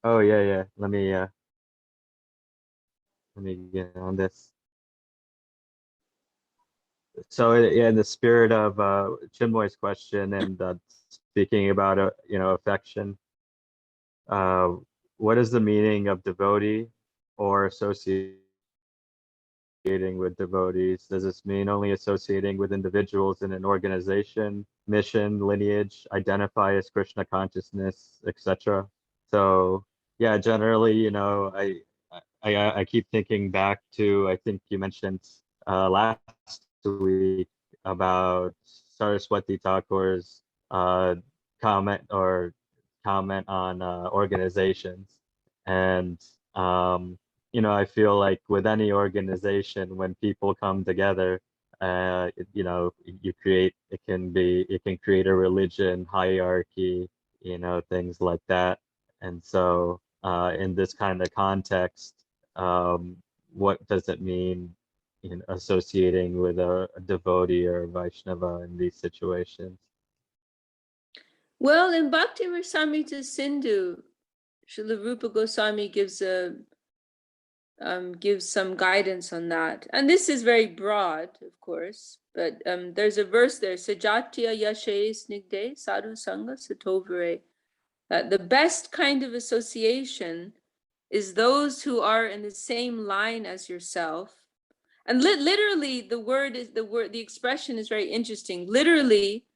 Oh yeah. Let me get on this. So yeah, in the spirit of Chinmoy's question and speaking about affection, what is the meaning of devotee or associating with devotees? Does this mean only associating with individuals in an organization, mission, lineage, identify as Krishna consciousness, etc.? So yeah, generally, I keep thinking back to, I think you mentioned last week about Saraswati Thakur's comment on organizations. And I feel like with any organization, when people come together, it can create a religion, hierarchy, things like that. And so in this kind of context, what does it mean in associating with a devotee or a Vaishnava in these situations? Well, in Bhakti Rasamrita Sindhu, Srila Rupa Goswami gives a gives some guidance on that. And this is very broad, of course, but there's a verse there, Sajatya Yashe Snigde Sadhu Sangha Satovare, that the best kind of association is those who are in the same line as yourself. And literally the expression is very interesting. Literally,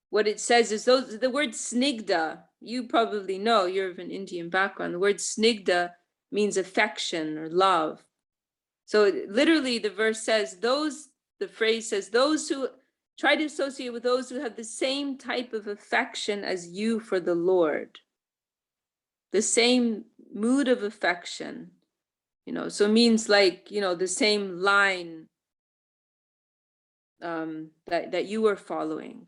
what it says is the word snigda, you probably know, you're of an Indian background, the word snigda means affection or love. So literally the verse says, the phrase says, those who try to associate with those who have the same type of affection as you for the Lord, the same mood of affection, so it means like, the same line that you are following,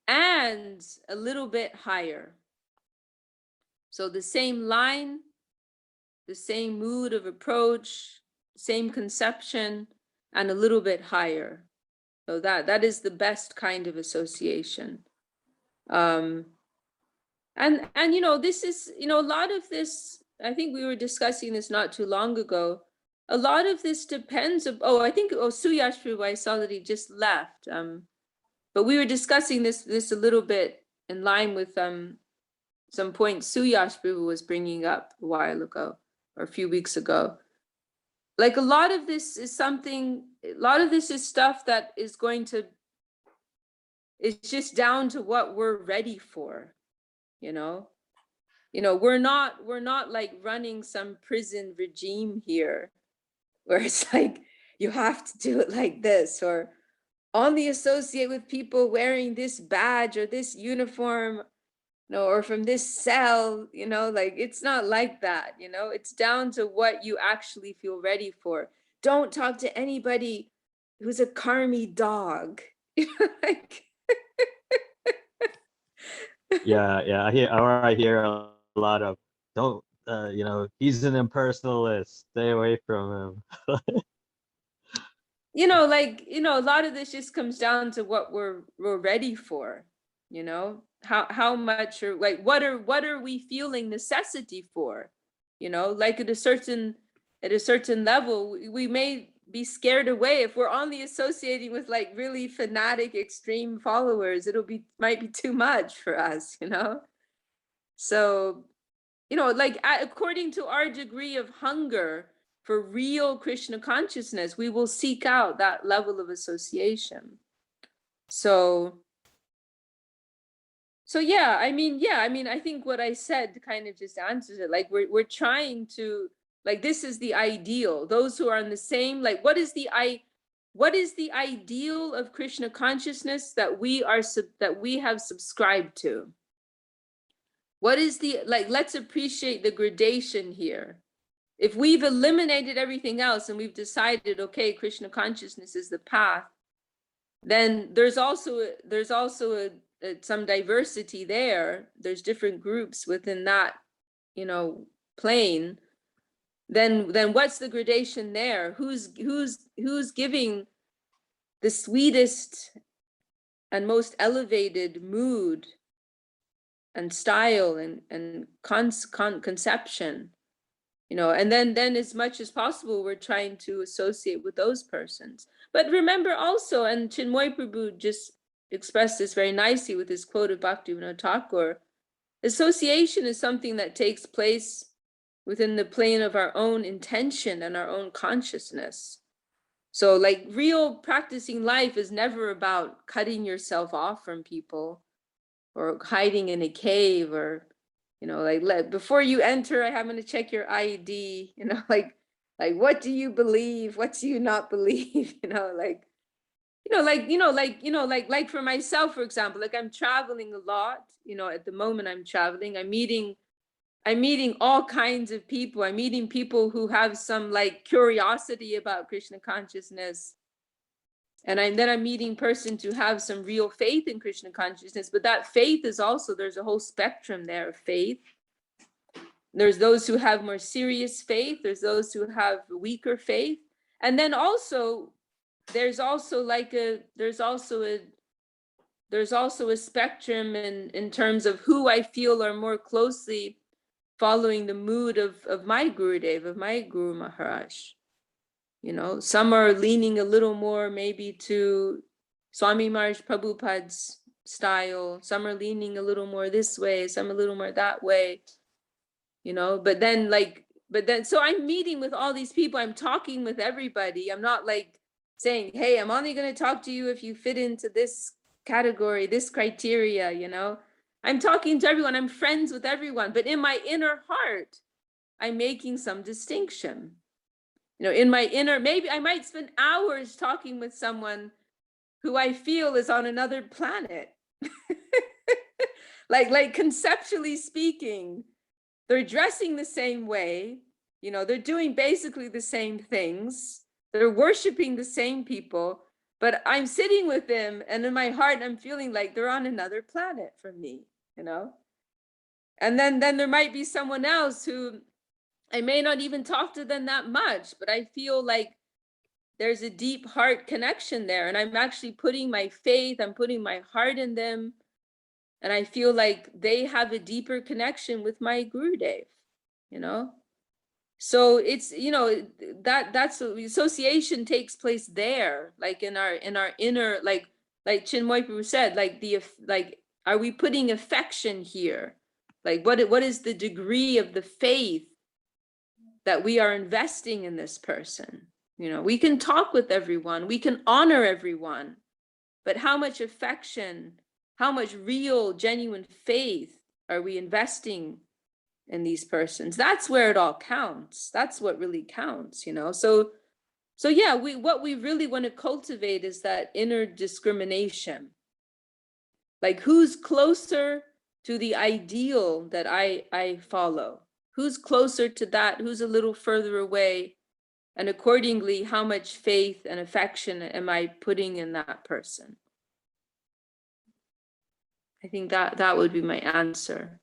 and a little bit higher. So the same line, the same mood of approach, same conception, and a little bit higher. So that is the best kind of association. And this is, a lot of this, I think we were discussing this not too long ago. A lot of this depends, Suyash Prabhu, I saw that he just left. But we were discussing this a little bit in line with some points Suyash Prabhu was bringing up a while ago, or a few weeks ago. Like a lot of this is stuff that is it's just down to what we're ready for, we're not like running some prison regime here where it's like, you have to do it like this, or only associate with people wearing this badge or this uniform, or from this cell, like it's not like that, it's down to what you actually feel ready for. Don't talk to anybody who's a karmi dog. Like yeah, I hear a lot of, don't, he's an impersonalist, stay away from him. A lot of this just comes down to what we're ready for, how much, or like what are we feeling necessity for, like at a certain level, we may be scared away if we're only associating with like really fanatic extreme followers. Might be too much for us, so like according to our degree of hunger for real Krishna consciousness, we will seek out that level of association. So yeah, I think what I said kind of just answers it. Like we're trying to, like, this is the ideal. Those who are in the same, like, what is the ideal of Krishna consciousness that we have subscribed to? What is let's appreciate the gradation here. If we've eliminated everything else and we've decided, okay, Krishna consciousness is the path, then there's also some diversity there. There's different groups within that, plane. Then what's the gradation there? Who's giving the sweetest and most elevated mood and style and conception? And then as much as possible, we're trying to associate with those persons. But remember also, and Chinmoy Prabhu just expressed this very nicely with his quote of Bhaktivinoda Thakur, association is something that takes place within the plane of our own intention and our own consciousness. So like real practicing life is never about cutting yourself off from people or hiding in a cave, or like before you enter, I'm going to check your IED, like what do you believe, what do you not believe, like for myself, for example, like I'm traveling a lot, at the moment I'm traveling, I'm meeting all kinds of people. I'm meeting people who have some like curiosity about Krishna consciousness, and I'm meeting persons who have some real faith in Krishna consciousness. But that faith is also, there's a whole spectrum there of faith. There's those who have more serious faith. There's those who have weaker faith. And then also, there's also a spectrum in terms of who I feel are more closely following the mood of my Gurudev, of my Guru Maharaj. You know, some are leaning a little more maybe to Swami Maharaj Prabhupada's style. Some are leaning a little more this way, some a little more that way. You know, but then so I'm meeting with all these people, I'm talking with everybody. I'm not like saying, hey, I'm only going to talk to you if you fit into this category, this criteria, you know. I'm talking to everyone, I'm friends with everyone, but in my inner heart, I'm making some distinction. You know, in my inner, maybe I might spend hours talking with someone who I feel is on another planet. like conceptually speaking, they're dressing the same way, you know, they're doing basically the same things, they're worshiping the same people, but I'm sitting with them and in my heart, I'm feeling like they're on another planet from me, you know? And then there might be someone else who I may not even talk to them that much, but I feel like there's a deep heart connection there. And I'm actually putting my faith, I'm putting my heart in them. And I feel like they have a deeper connection with my Gurudev, you know? So it's, you know, that's association takes place there, like in our inner, like Chinmoy Prabhu said, like, are we putting affection here? Like what is the degree of the faith that we are investing in this person? You know, we can talk with everyone, we can honor everyone, but how much affection, how much real, genuine faith are we investing in these persons? That's where it all counts. That's what really counts, you know? So yeah, what we really want to cultivate is that inner discrimination. Like who's closer to the ideal that I follow? Who's closer to that? Who's a little further away? And accordingly, how much faith and affection am I putting in that person? I think that would be my answer.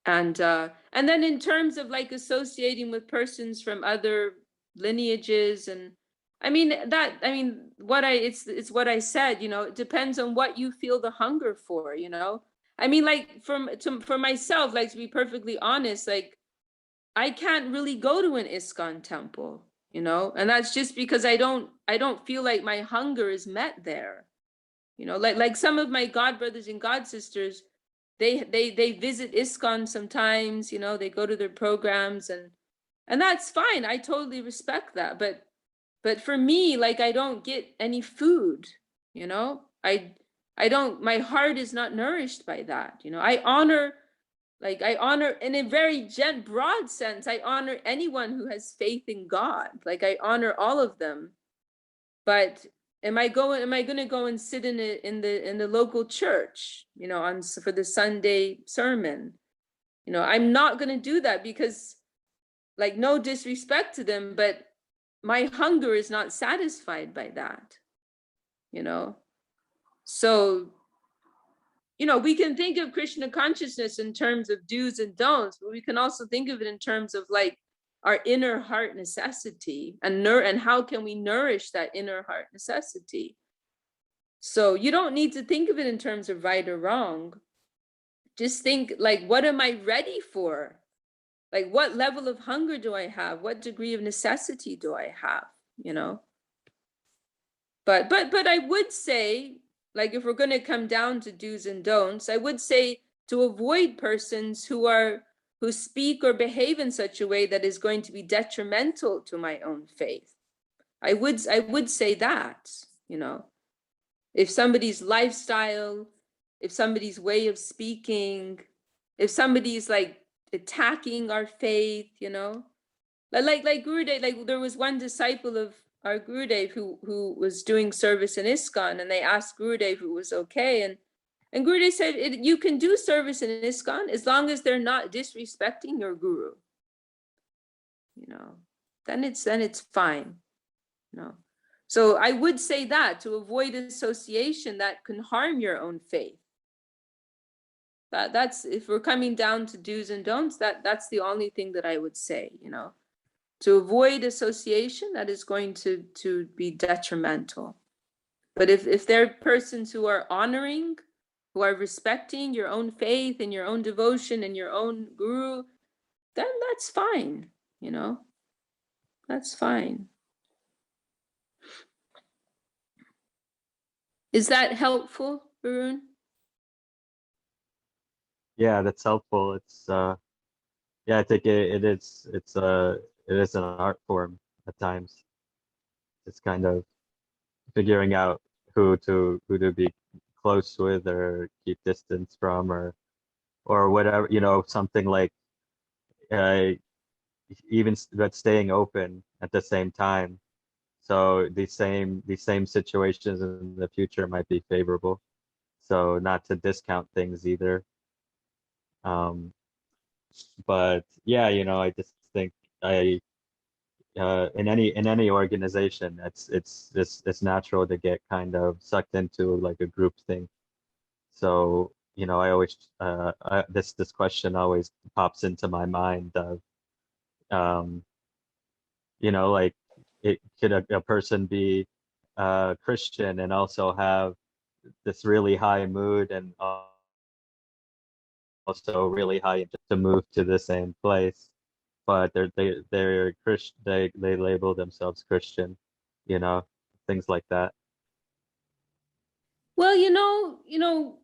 And then in terms of like associating with persons from other lineages, and it's what I said, you know, it depends on what you feel the hunger for, you know. I mean, like for myself, like to be perfectly honest, like I can't really go to an ISKCON temple, you know, and that's just because I don't feel like my hunger is met there. You know, like some of my god brothers and god sisters, they visit ISKCON sometimes, you know, they go to their programs and that's fine. I totally respect that. But for me, like I don't get any food, you know, I don't, my heart is not nourished by that. You know, I honor in a very broad sense, I honor anyone who has faith in God. Like I honor all of them. But am I going to go and sit in the local church, you know, for the Sunday sermon? You know, I'm not going to do that because, like, no disrespect to them, but my hunger is not satisfied by that, you know. So, you know, we can think of Krishna consciousness in terms of do's and don'ts, but we can also think of it in terms of like our inner heart necessity and how can we nourish that inner heart necessity. So you don't need to think of it in terms of right or wrong. Just think like, what am I ready for? Like, what level of hunger do I have? What degree of necessity do I have? You know? But I would say, like, if we're going to come down to do's and don'ts, I would say to avoid persons who speak or behave in such a way that is going to be detrimental to my own faith. I would say that, you know, if somebody's lifestyle, if somebody's way of speaking, if somebody's like attacking our faith, you know, like Gurudev, like there was one disciple of our Gurudev who was doing service in ISKCON, and they asked Gurudev if it was okay, and Gurudev said, you can do service in ISKCON as long as they're not disrespecting your guru. You know, then it's fine. You know, so I would say that to avoid association that can harm your own faith. That's if we're coming down to do's and don'ts. That's the only thing that I would say. You know, to avoid association that is going to be detrimental. But if there are persons who are honoring, who are respecting your own faith and your own devotion and your own guru, then that's fine, you know, that's fine. Is that helpful, Varun? Yeah, that's helpful. It's yeah, I think it is an art form at times. It's kind of figuring out who to be close with or keep distance from, or whatever, you know, something like uh but staying open at the same time. So these same situations in the future might be favorable. So not to discount things either. Um, but yeah, you know, I just think I in any organization, it's natural to get kind of sucked into like a group thing. So, you know, I always this question always pops into my mind of um, you know, like it could a person be Christian and also have this really high mood and also really high to move to the same place, but they're Christian, they label themselves Christian, you know, things like that. Well, you know,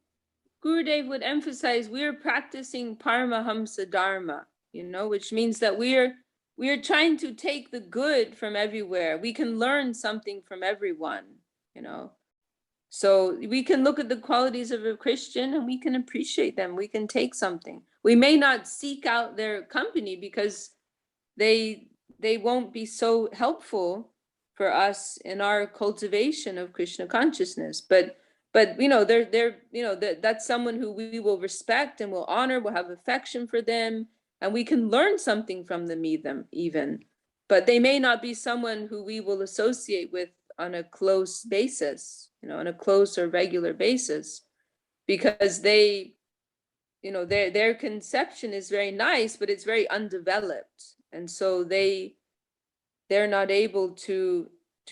Gurudev would emphasize we're practicing Paramahamsa Dharma, you know, which means that we're trying to take the good from everywhere. We can learn something from everyone, you know. So we can look at the qualities of a Christian and we can appreciate them. We can take something. We may not seek out their company because they won't be so helpful for us in our cultivation of Krishna consciousness. But you know, they're you know, that's someone who we will respect and will honor, will have affection for them, and we can learn something from them even. But they may not be someone who we will associate with on a close basis, you know, on a close or regular basis, because they, you know, their conception is very nice, but it's very undeveloped, and so they're not able to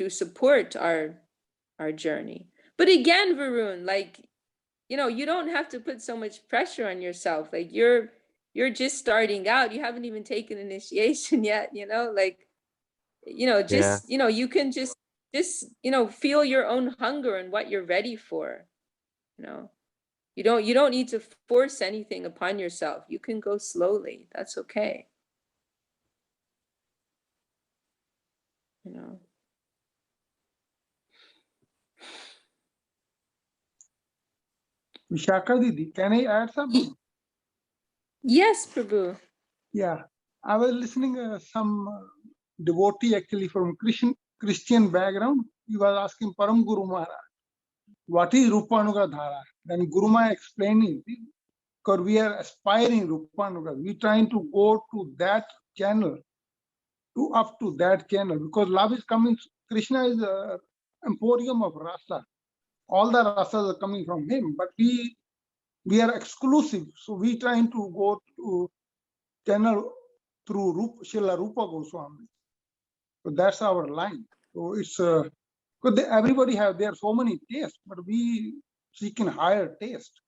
support our journey. But again, Varun, like, you know, you don't have to put so much pressure on yourself. Like you're just starting out. You haven't even taken initiation yet, you know, like, you know, Yeah, just, you know, you can just, you know, feel your own hunger and what you're ready for, you know. You don't need to force anything upon yourself. You can go slowly. That's okay. You know. Vishakha Didi, can I add something? Yes, Prabhu. Yeah, I was listening some devotee actually from Christian background. He was asking Param Guru Maharaj, what is Rupanuga Dhara? Then Guru Maharaj explaining, because we are aspiring Rupanuga, we trying to go to that channel, to up to that channel, because love is coming. Krishna is a emporium of rasa. All the rasas are coming from him, but we are exclusive. So we trying to go to channel through Srila Rupa Goswami. So that's our line. So it's because everybody have, there are so many tastes, but we seeking higher taste.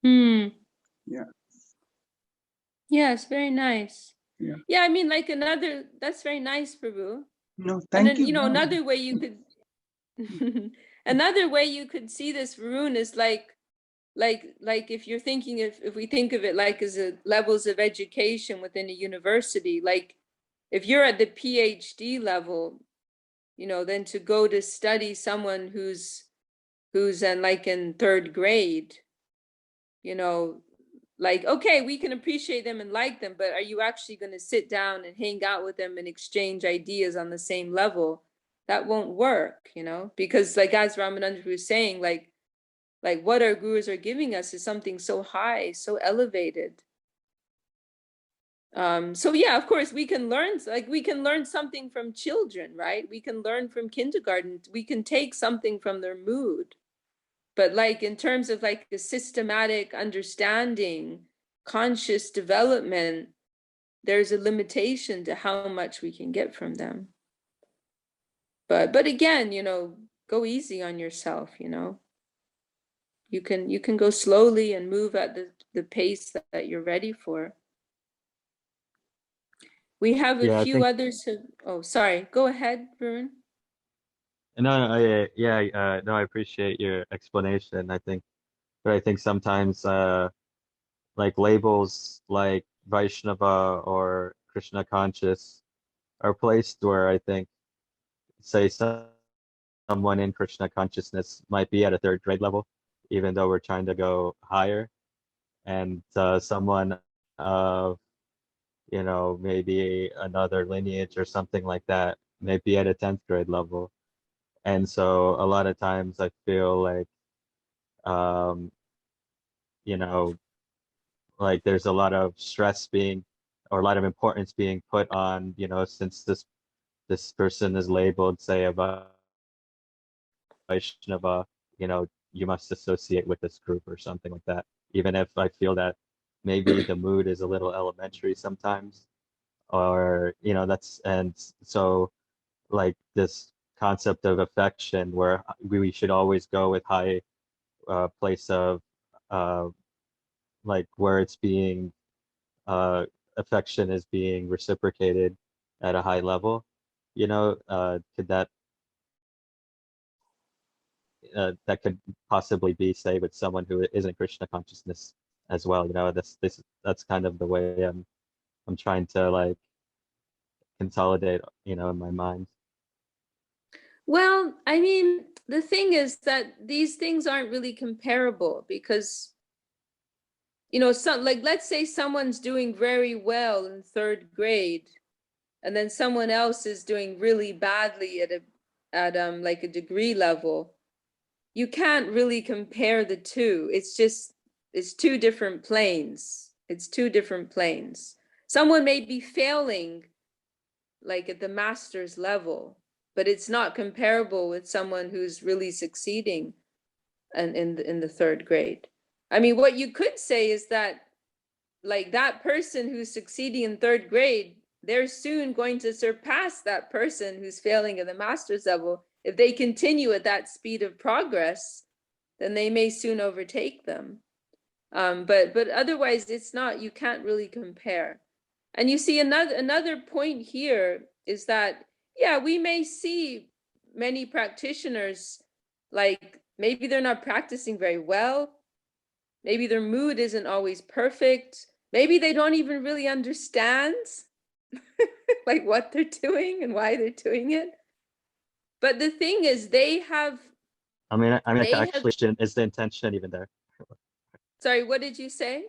Hmm. Yeah. Yes, very nice. Yeah. Yeah, I mean, like that's very nice, Prabhu. No, And thank then, you. you know, No. another way you could another way you could see this, Varun, is like if you're thinking, if we think of it like as a levels of education within a university, like if you're at the PhD level, you know, then to go to study someone who's in like in third grade, you know, like, okay, we can appreciate them and like them, but are you actually going to sit down and hang out with them and exchange ideas on the same level? That won't work, you know, because like as Ramananda was saying, like what our gurus are giving us is something so high, so elevated. So yeah, of course we can learn, like we can learn something from children, right? We can learn from kindergarten. We can take something from their mood. But like in terms of like a systematic understanding, conscious development, there's a limitation to how much we can get from them. But again, you know, go easy on yourself, you know. You can go slowly and move at the pace that you're ready for. We have a Yeah, I few think others. Oh, sorry. Go ahead, Varun. no, I appreciate your explanation. But I think sometimes like labels like Vaishnava or Krishna conscious are placed where I think, say, someone in Krishna consciousness might be at a third grade level, even though we're trying to go higher, and someone of, you know, maybe another lineage or something like that may be at a 10th grade level. And so a lot of times I feel like, um, you know, like there's a lot of stress being, or a lot of importance being put on, you know, since this person is labeled, say, a Vaishnava, you know, you must associate with this group or something like that. Even if I feel that maybe the mood is a little elementary sometimes, or, you know, and so like this concept of affection where we should always go with high place of uh, like where it's being uh, affection is being reciprocated at a high level, you know, that could possibly be, say, with someone who isn't Krishna consciousness as well. You know, that's kind of the way I'm trying to like consolidate, you know, in my mind. Well, I mean, the thing is that these things aren't really comparable because, you know, like let's say someone's doing very well in third grade, and then someone else is doing really badly at like a degree level. You can't really compare the two. It's two different planes. It's two different planes. Someone may be failing like at the master's level, but it's not comparable with someone who's really succeeding in the third grade. I mean, what you could say is that like that person who's succeeding in third grade, they're soon going to surpass that person who's failing at the master's level. If they continue at that speed of progress, then they may soon overtake them. But otherwise, it's not, you can't really compare. And you see another point here is that, yeah, we may see many practitioners, like maybe they're not practicing very well. Maybe their mood isn't always perfect. Maybe they don't even really understand like what they're doing and why they're doing it. But the thing is, they have. Actually, is the intention even there? Sorry, what did you say?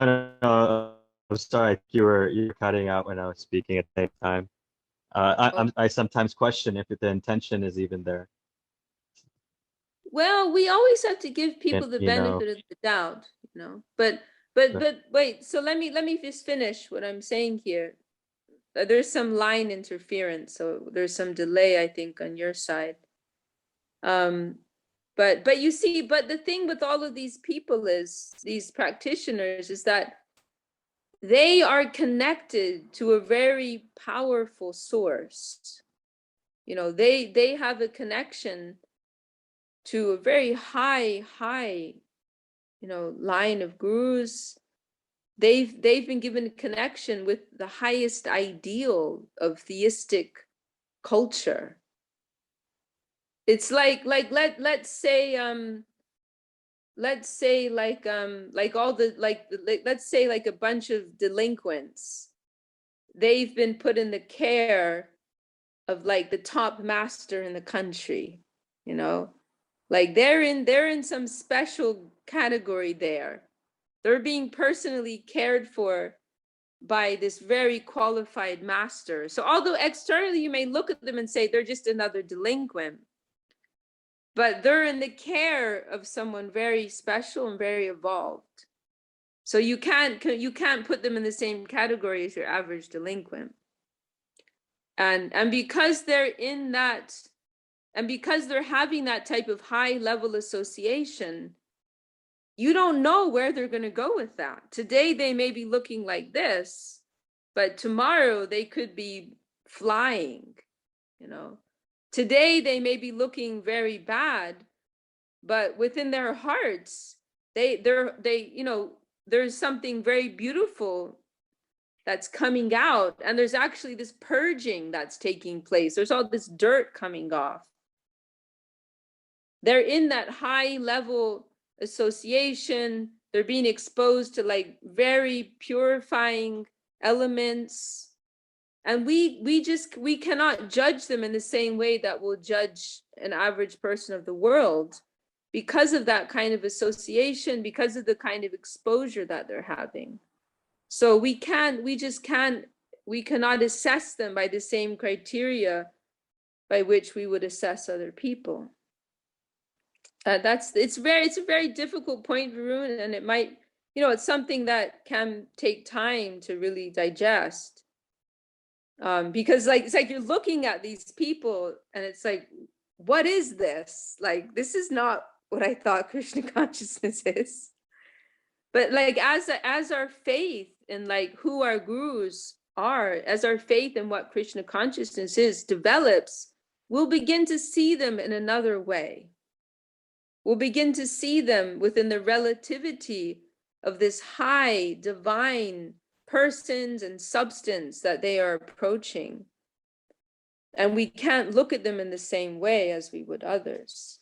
No, I'm sorry, you were cutting out when I was speaking at the same time. I sometimes question if the intention is even there. Well, we always have to give people the You know. benefit of the doubt, you know. But wait. So let me just finish what I'm saying here. There's some line interference, so there's some delay, I think, on your side. But you see, but the thing with all of these people is these practitioners is that they are connected to a very powerful source. You know, they have a connection to a very high, you know, line of gurus. They've been given a connection with the highest ideal of theistic culture. It's like let's say like all the let's say like a bunch of delinquents. They've been put in the care of like the top master in the country, you know, like they're in some special category there. They're being personally cared for by this very qualified master. So although externally you may look at them and say they're just another delinquent, but they're in the care of someone very special and very evolved. So you can't put them in the same category as your average delinquent. And because they're in that, and because they're having that type of high level association, you don't know where they're going to go with that. Today they may be looking like this, but tomorrow they could be flying, you know. Today they may be looking very bad, but within their hearts, they you know, there's something very beautiful that's coming out, and there's actually this purging that's taking place. There's all this dirt coming off. They're in that high level association. They're being exposed to like very purifying elements. And we cannot judge them in the same way that we'll judge an average person of the world, because of that kind of association, because of the kind of exposure that they're having. So we cannot assess them by the same criteria by which we would assess other people. It's a very difficult point, Varun, and it might, it's something that can take time to really digest. Because it's like you're looking at these people and it's like, what is this? Like, this is not what I thought Krishna consciousness is. But like, as our faith in like who our gurus are, as our faith in what Krishna consciousness is develops, we'll begin to see them in another way. We'll begin to see them within the relativity of this high divine persons and substance that they are approaching. And we can't look at them in the same way as we would others.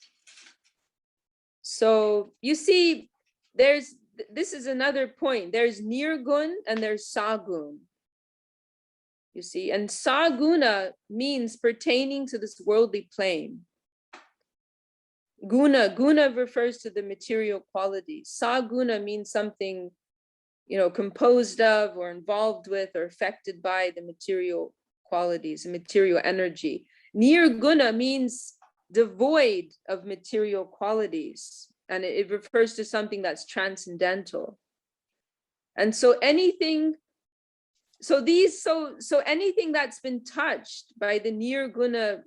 So you see, this is another point. There's nirgun and there's sagun. You see, and saguna means pertaining to this worldly plane. Guna refers to the material qualities. Saguna means something, composed of or involved with or affected by the material qualities, the material energy. Nirguna means devoid of material qualities, and it refers to something that's transcendental. And so anything that's been touched by the nirguna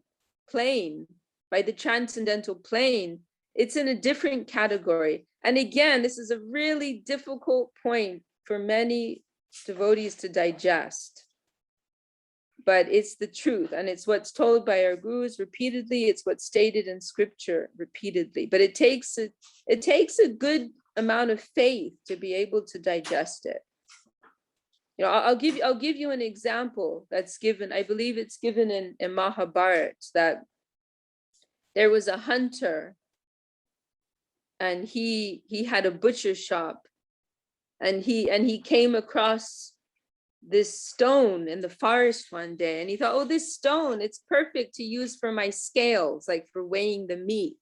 plane, by the transcendental plane, it's in a different category. And again, this is a really difficult point for many devotees to digest. But it's the truth, and it's what's told by our gurus repeatedly. It's what's stated in scripture repeatedly. But it takes a good amount of faith to be able to digest it. I'll give you an example that's given. I believe it's given in Mahabharata, that there was a hunter, and he had a butcher shop, and he came across this stone in the forest one day, and he thought, oh, this stone, it's perfect to use for my scales, like for weighing the meat.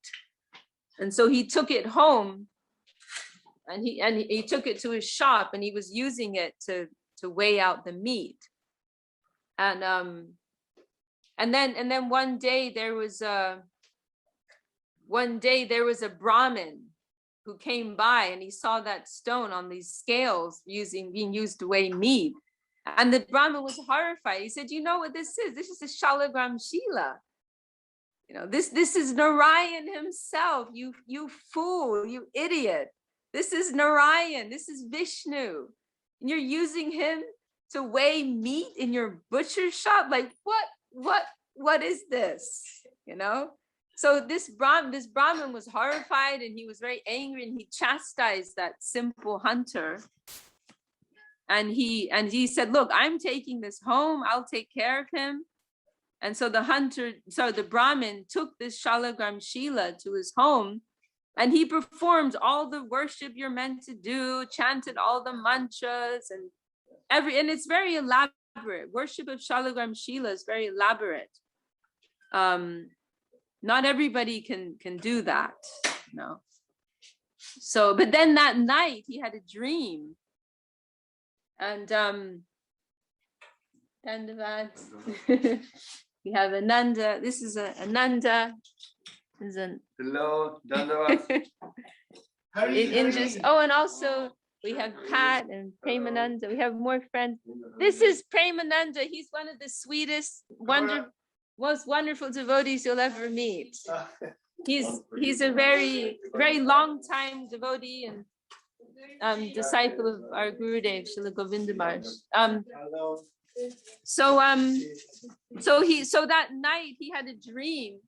And so he took it home, and he took it to his shop, and he was using it to weigh out the meat. And then one day there was a Brahmin who came by, and he saw that stone on these scales being used to weigh meat. And the Brahmin was horrified. He said, you know what this is? This is a Shalagram Shila. This is Narayan himself. You fool, you idiot. This is Narayan. This is Vishnu. And you're using him to weigh meat in your butcher shop? Like, what is this? So this Brahmin was horrified, and he was very angry, and he chastised that simple hunter. And he said, look, I'm taking this home. I'll take care of him. And so the Brahmin took this Shalagram Shila to his home, and he performed all the worship you're meant to do, chanted all the mantras and it's very elaborate. Worship of Shalagram Shila is very elaborate. Not everybody can do that, So, but then that night he had a dream. And we have Ananda. This is Ananda. Hello, Dandavat. And also we have Pat and Premananda. We have more friends. This is Premananda. He's one of the sweetest, most wonderful devotees you'll ever meet. He's a very, very long time devotee and disciple of our Gurudev, Srila Govinda Maharaj. So that night he had a dream.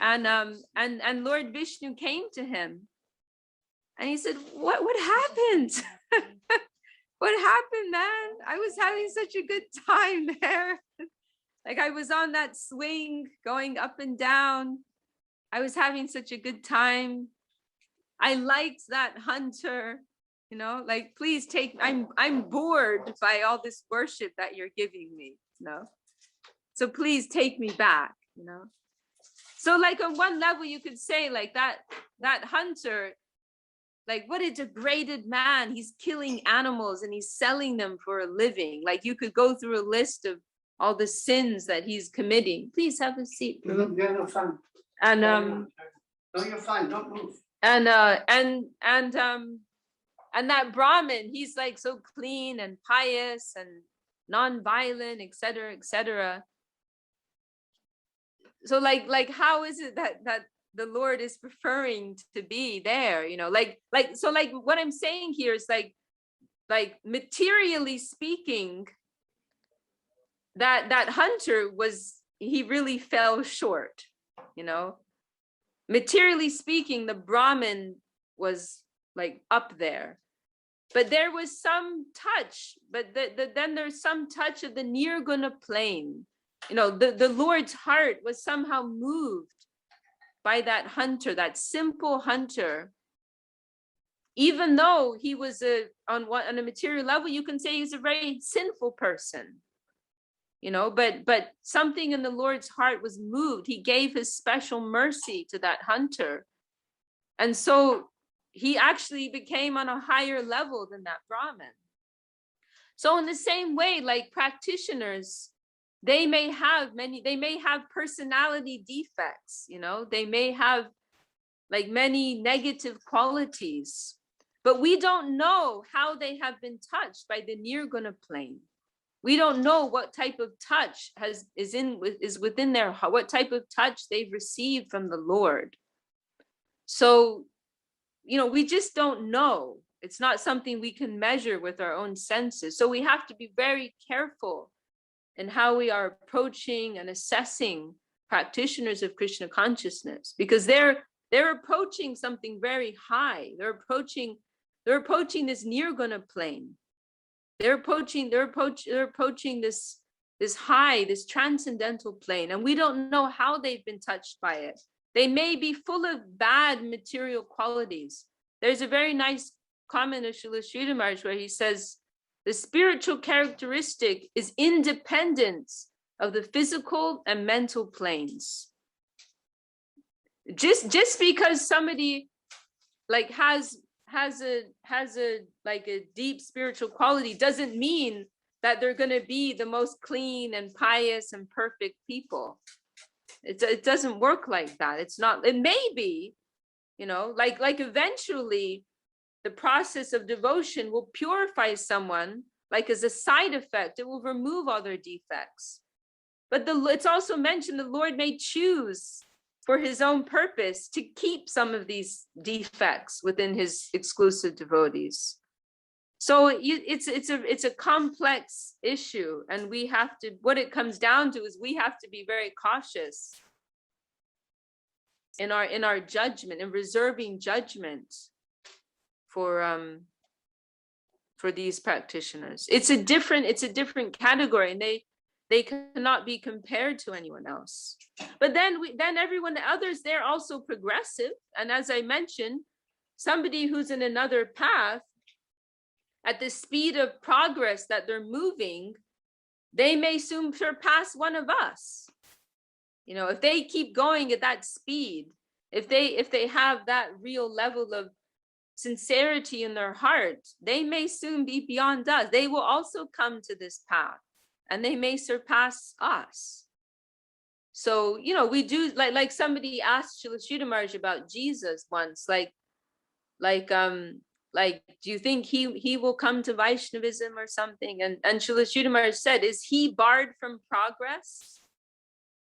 And Lord Vishnu came to him, and he said, what happened? What happened, man? I was having such a good time there. Like I was on that swing going up and down. I was having such a good time. I liked that hunter, you know, like, please take, I'm bored by all this worship that you're giving me, you know, so please take me back, you know. So like on one level you could say like that hunter, like what a degraded man, he's killing animals and he's selling them for a living. Like you could go through a list of all the sins that he's committing. Please have a seat. Yeah, no, fine. And No, you're fine. Don't move. and that Brahmin, he's like so clean and pious and non-violent, etc., etc. So like how is it that the Lord is preferring to be there, you know, like so like what I'm saying here is like materially speaking, that hunter he really fell short, you know. Materially speaking, the Brahmin was like up there, but there was some touch, but then there's some touch of the nirguna plane, you know. The Lord's heart was somehow moved by that hunter, that simple hunter, even though he was on a material level, you can say he's a very sinful person, you know, but something in the Lord's heart was moved. He gave his special mercy to that hunter, and so he actually became on a higher level than that Brahmin. So in the same way, like practitioners, they may have personality defects, you know, they may have like many negative qualities, but we don't know how they have been touched by the nirguna plane. We don't know what type of touch is within their heart, what type of touch they've received from the Lord. So, you know, we just don't know. It's not something we can measure with our own senses. So we have to be very careful in how we are approaching and assessing practitioners of Krishna consciousness, because they're approaching something very high. They're approaching this nirguna plane. They're approaching this high, this transcendental plane, and we don't know how they've been touched by it. They may be full of bad material qualities. There's a very nice comment of Srila Sridhar Maharaj where he says, the spiritual characteristic is independence of the physical and mental planes. Just because somebody like has a like a deep spiritual quality doesn't mean that they're going to be the most clean and pious and perfect people. It doesn't work like that. It's not. It may be, you know, like eventually the process of devotion will purify someone, like as a side effect, it will remove all their defects. But it's also mentioned the Lord may choose for his own purpose to keep some of these defects within his exclusive devotees. So it's a complex issue, and we have to, what it comes down to is we have to be very cautious in our judgment and reserving judgment for these practitioners. It's a different category, and they cannot be compared to anyone else. But then everyone, others, they're also progressive. And as I mentioned, somebody who's in another path, at the speed of progress that they're moving, they may soon surpass one of us. You know, if they keep going at that speed, if they have that real level of sincerity in their heart, they may soon be beyond us. They will also come to this path, and they may surpass us. So, you know, we do, like somebody asked Srila Sridhar Maharaj about Jesus once, like, do you think he will come to Vaishnavism or something? And Srila Sridhar Maharaj said, is he barred from progress?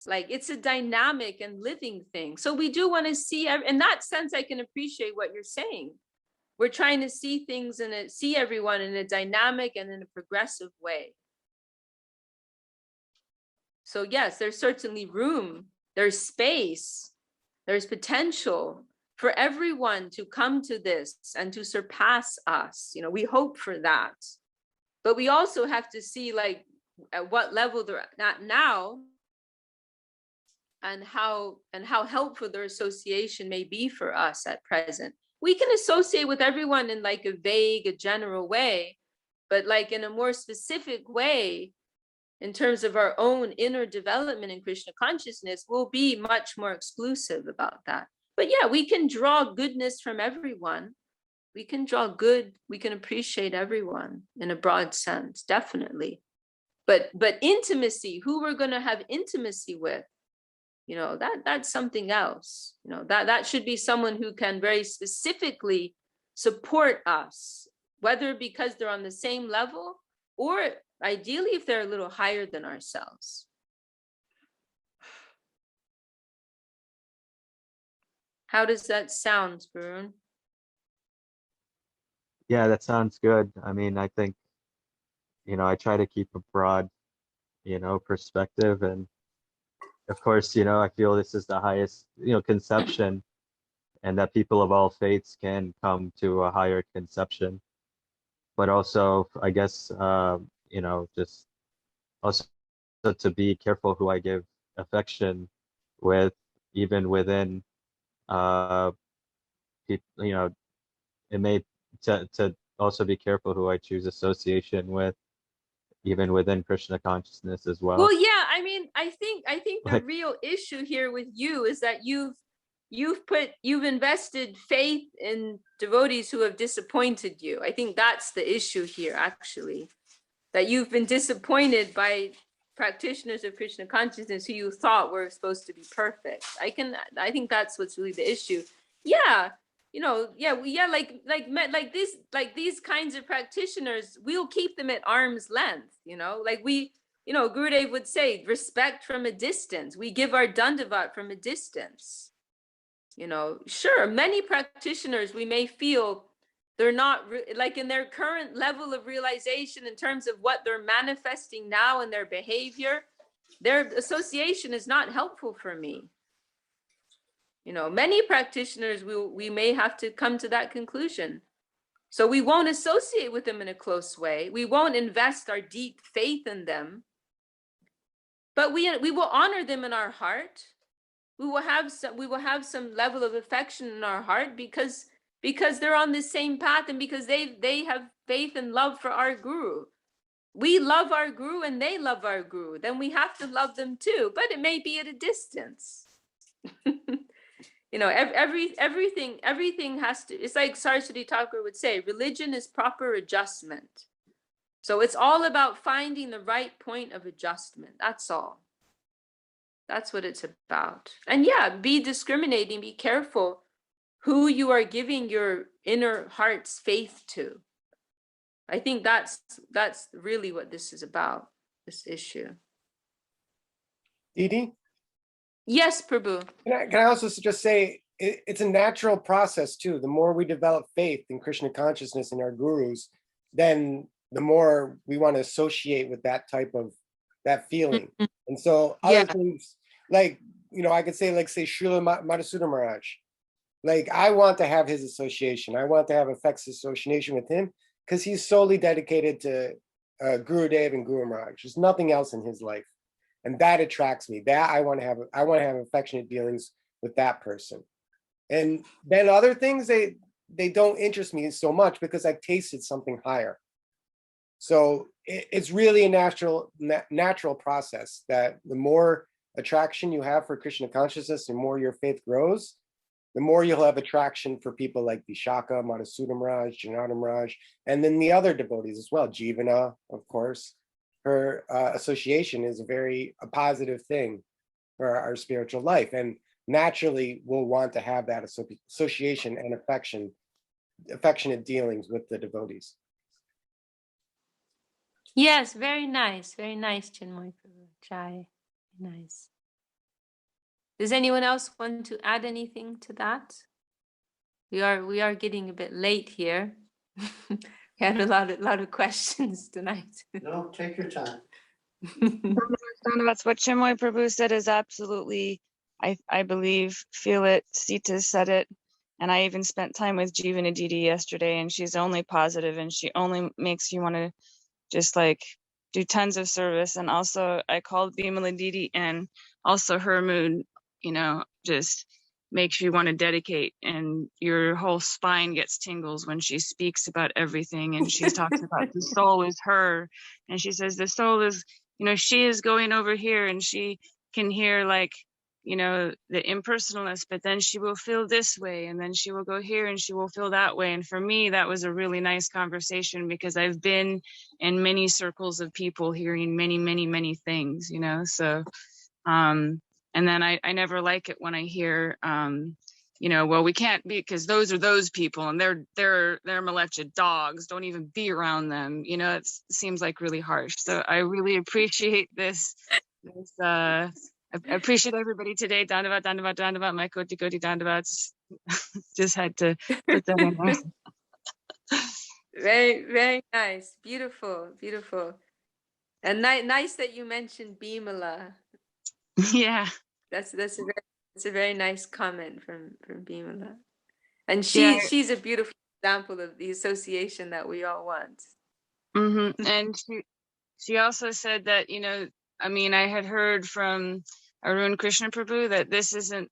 Like, it's a dynamic and living thing. So we do want to see, in that sense, I can appreciate what you're saying. We're trying to see things see everyone in a dynamic and in a progressive way. So yes, there's certainly room, there's space, there's potential for everyone to come to this and to surpass us. You know, we hope for that. But we also have to see like at what level they're at now, and how helpful their association may be for us at present. We can associate with everyone in like a vague, a general way, but like in a more specific way, in terms of our own inner development in Krishna consciousness, we'll be much more exclusive about that. But yeah, we can draw goodness from everyone. We can draw good, we can appreciate everyone in a broad sense, definitely. But intimacy, who we're going to have intimacy with, you know, that's something else. You know, that should be someone who can very specifically support us, whether because they're on the same level, or ideally if they're a little higher than ourselves. How does that sound, Varun? Yeah, that sounds good. I mean, I think, you know, I try to keep a broad, you know, perspective. And of course, you know, I feel this is the highest, you know, conception, and that people of all faiths can come to a higher conception. But also, I guess, you know, just also to be careful who I give affection with, even within, people, you know, it may to also be careful who I choose association with, even within Krishna consciousness as well. Well, yeah, I mean, I think the Like- real issue here with you is that you've invested faith in devotees who have disappointed you. I think that's the issue here, actually, that you've been disappointed by practitioners of Krishna consciousness who you thought were supposed to be perfect. I think that's what's really the issue. Yeah, you know, like these kinds of practitioners, we'll keep them at arm's length, you know, like you know, Gurudev would say, respect from a distance. We give our dandavat from a distance. You know, sure, many practitioners, we may feel they're not like in their current level of realization in terms of what they're manifesting now in their behavior, their association is not helpful for me. You know, many practitioners, we may have to come to that conclusion. So we won't associate with them in a close way. We won't invest our deep faith in them. But we will honor them in our heart. We will have some level of affection in our heart because they're on the same path, and because they have faith and love for our guru. We love our guru and they love our guru. Then we have to love them too, but it may be at a distance. You know, everything has to, it's like Saraswati Thakur would say, religion is proper adjustment. So it's all about finding the right point of adjustment. That's all. That's what it's about. And yeah, be discriminating, be careful who you are giving your inner heart's faith to. I think that's really what this is about, this issue. Didi? Yes, Prabhu. Can I also just say, it's a natural process too. The more we develop faith in Krishna consciousness and our gurus, then the more we want to associate with that type of, that feeling. And so other things, like, you know, I could say, like, say Srila Madhusudana Maharaj, like, I want to have his association. I want to have effects association with him because he's solely dedicated to Gurudev and Guru Maharaj. There's nothing else in his life. And that attracts me. That I want to have affectionate dealings with that person. And then other things, they don't interest me so much because I've tasted something higher. So it's really a natural process that the more attraction you have for Krishna consciousness, the more your faith grows, the more you'll have attraction for people like Vishakha, Madhusudana Maharaj, Janardana Maharaj, and then the other devotees as well. Jivana, of course. Her association is a positive thing for our spiritual life. And naturally, we'll want to have that association and affectionate dealings with the devotees. Yes, very nice, Chinmoy Prabhu. Jai, nice. Does anyone else want to add anything to that? We are getting a bit late here. We had a lot of questions tonight. No, take your time. That's what Chinmoy Prabhu said is absolutely, I believe, feel it. Sita said it. And I even spent time with Jeevan Aditi yesterday, and she's only positive, and she only makes you want to just like do tons of service. And also I called Bimala Didi, and also her mood, you know, just makes you want to dedicate, and your whole spine gets tingles when she speaks about everything. And she talks about the soul is her, and she says the soul is, you know, she is going over here, and she can hear like, you know, the impersonalness, but then she will feel this way, and then she will go here and she will feel that way. And for me, that was a really nice conversation, because I've been in many circles of people hearing many, many, many things, you know. So and then I never like it when I hear you know, well, we can't be, because those are those people, and they're malechid dogs, don't even be around them, you know. It seems like really harsh. So I really appreciate this I appreciate everybody today. Dandavat, dandavat, dandavat, my koti koti dandavats. Just had to put that in there. Very, very nice. Beautiful, beautiful. And nice that you mentioned Bimala. Yeah. That's a very nice comment from Bimala. And Yeah. she's a beautiful example of the association that we all want. And she also said that, you know, I mean, I had heard from Arun Krishna Prabhu that this isn't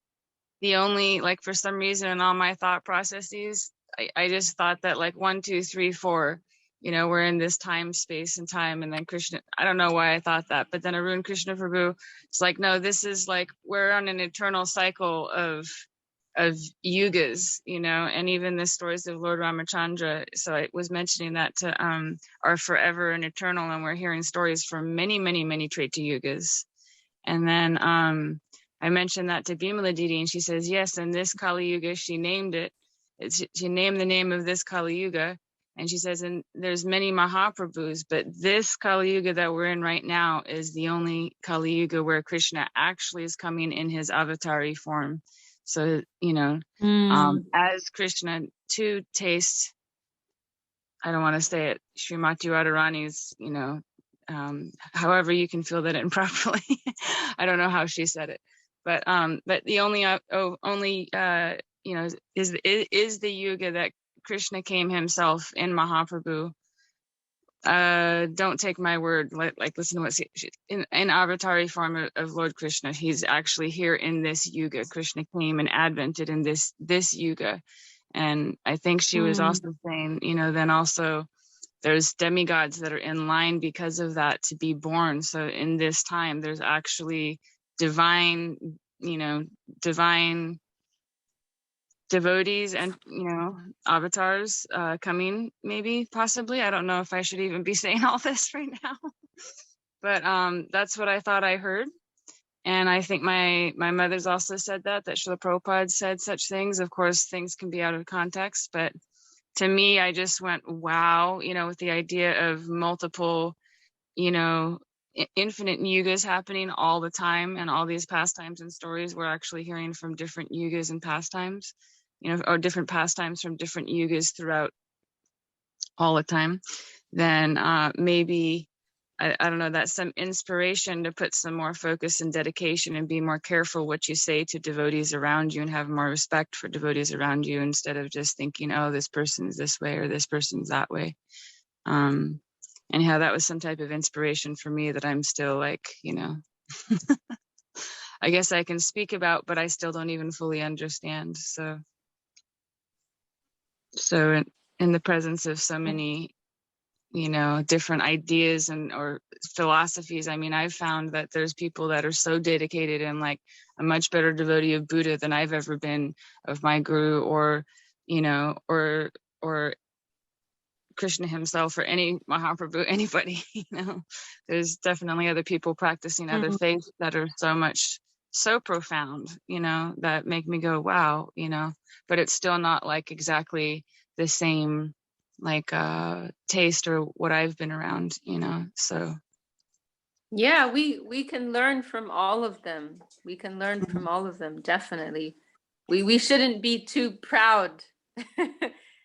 the only, like, for some reason in all my thought processes, I just thought that like 1, 2, 3, 4, you know, we're in this time, space and time. And then Krishna, I don't know why I thought that, but then Arun Krishna Prabhu, it's like, no, this is like, we're on an eternal cycle of yugas, you know. And even the stories of Lord Ramachandra, so I was mentioning that to are forever and eternal, and we're hearing stories from many, many, many Treta yugas. And then I mentioned that to Bimala Didi, and she says, yes, in this Kali Yuga, she named it. She named the name of this Kali Yuga. And she says, and there's many Mahaprabhus, but this Kali Yuga that we're in right now is the only Kali Yuga where Krishna actually is coming in his avatari form. So, you know, as Krishna to taste, I don't want to say it, Srimati Radharani's, you know, however you can feel that improperly. I don't know how she said it, but the only you know, is the yuga that Krishna came himself in Mahaprabhu. Don't take my word, like listen to what in avatari form of Lord Krishna. He's actually here in this yuga. Krishna came and advented in this yuga. And I think she was also saying, you know, then also there's demigods that are in line because of that to be born. So in this time, there's actually divine, you know, divine devotees and, you know, avatars coming, maybe, possibly. I don't know if I should even be saying all this right now, but that's what I thought I heard. And I think my mother's also said that Srila Prabhupada said such things. Of course, things can be out of context, but to me, I just went, wow, you know, with the idea of multiple, you know, infinite yugas happening all the time, and all these pastimes and stories we're actually hearing from different yugas and pastimes, you know, or different pastimes from different yugas throughout all the time. Then maybe, I don't know, that's some inspiration to put some more focus and dedication and be more careful what you say to devotees around you, and have more respect for devotees around you, instead of just thinking, oh, this person's this way or this person's that way. Anyhow, that was some type of inspiration for me that I'm still like, you know, I guess I can speak about, but I still don't even fully understand. So in the presence of so many, you know, different ideas and or philosophies, I mean, I've found that there's people that are so dedicated and like a much better devotee of Buddha than I've ever been of my guru, or, you know, or Krishna himself, or any Mahaprabhu, anybody, you know. There's definitely other people practicing other faiths that are so profound, you know, that make me go, wow, you know, but it's still not like exactly the same like taste or what I've been around, you know. So yeah, we can learn from all of them. We can learn from all of them, definitely. We shouldn't be too proud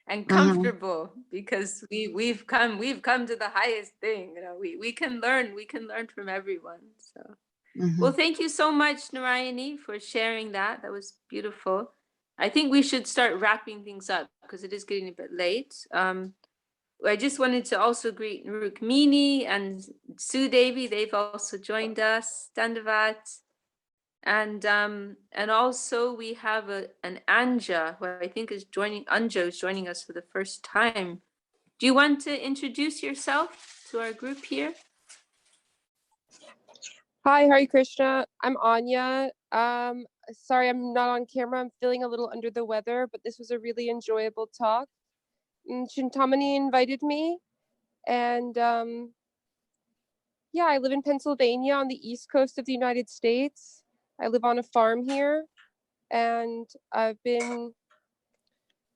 and comfortable, because we've come to the highest thing, you know. We can learn from everyone. So well, thank you so much, Narayani, for sharing that. That was beautiful. I think we should start wrapping things up because it is getting a bit late. I just wanted to also greet Rukmini and Sue Devi. They've also joined us. Dandavat. And also we have an Anja, who I think is joining. Anja is joining us for the first time. Do you want to introduce yourself to our group here? Hi, Hare Krishna. I'm Anya. Sorry, I'm not on camera. I'm feeling a little under the weather, but this was a really enjoyable talk. Chintamani invited me, and yeah, I live in Pennsylvania on the East Coast of the United States. I live on a farm here, and I've been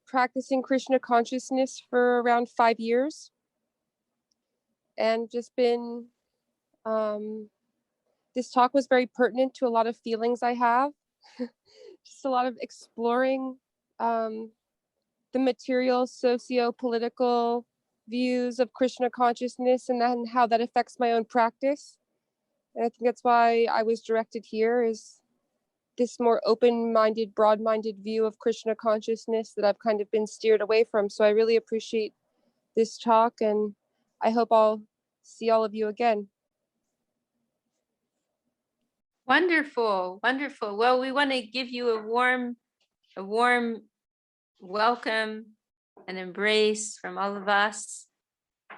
practicing Krishna consciousness for around 5 years, and just been, this talk was very pertinent to a lot of feelings I have. Just a lot of exploring the material, socio-political views of Krishna consciousness and then how that affects my own practice. And I think that's why I was directed here, is this more open-minded, broad-minded view of Krishna consciousness that I've kind of been steered away from. So I really appreciate this talk, and I hope I'll see all of you again. Wonderful, wonderful. Well, we want to give you a warm welcome and embrace from all of us.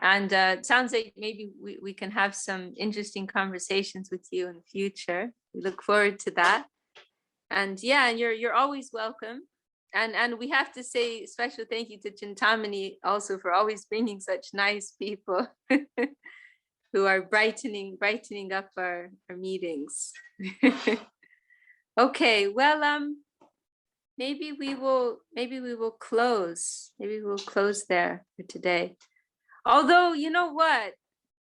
And it sounds like maybe we can have some interesting conversations with you in the future. We look forward to that. And yeah, you're always welcome. And we have to say special thank you to Chintamani also for always bringing such nice people who are brightening up our meetings. Okay, well, maybe we will close. Maybe we'll close there for today. Although, you know what?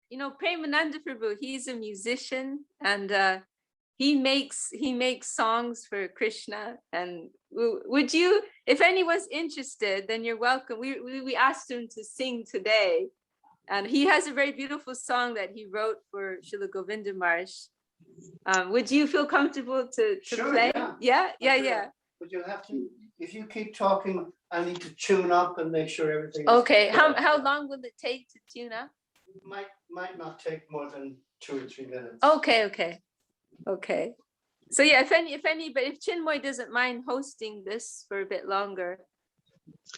You know, Premananda Prabhu, he's a musician, and he makes songs for Krishna. And would you, if anyone's interested, then you're welcome. We asked him to sing today, and he has a very beautiful song that he wrote for Srila Govinda Maharaj. Would you feel comfortable to Sure, play? yeah. Yeah. But you'll have to, if you keep talking, I need to tune up and make sure everything. Okay. How long will it take to tune up? Might not take more than 2 or 3 minutes. Okay. So yeah, if Chinmoy doesn't mind hosting this for a bit longer,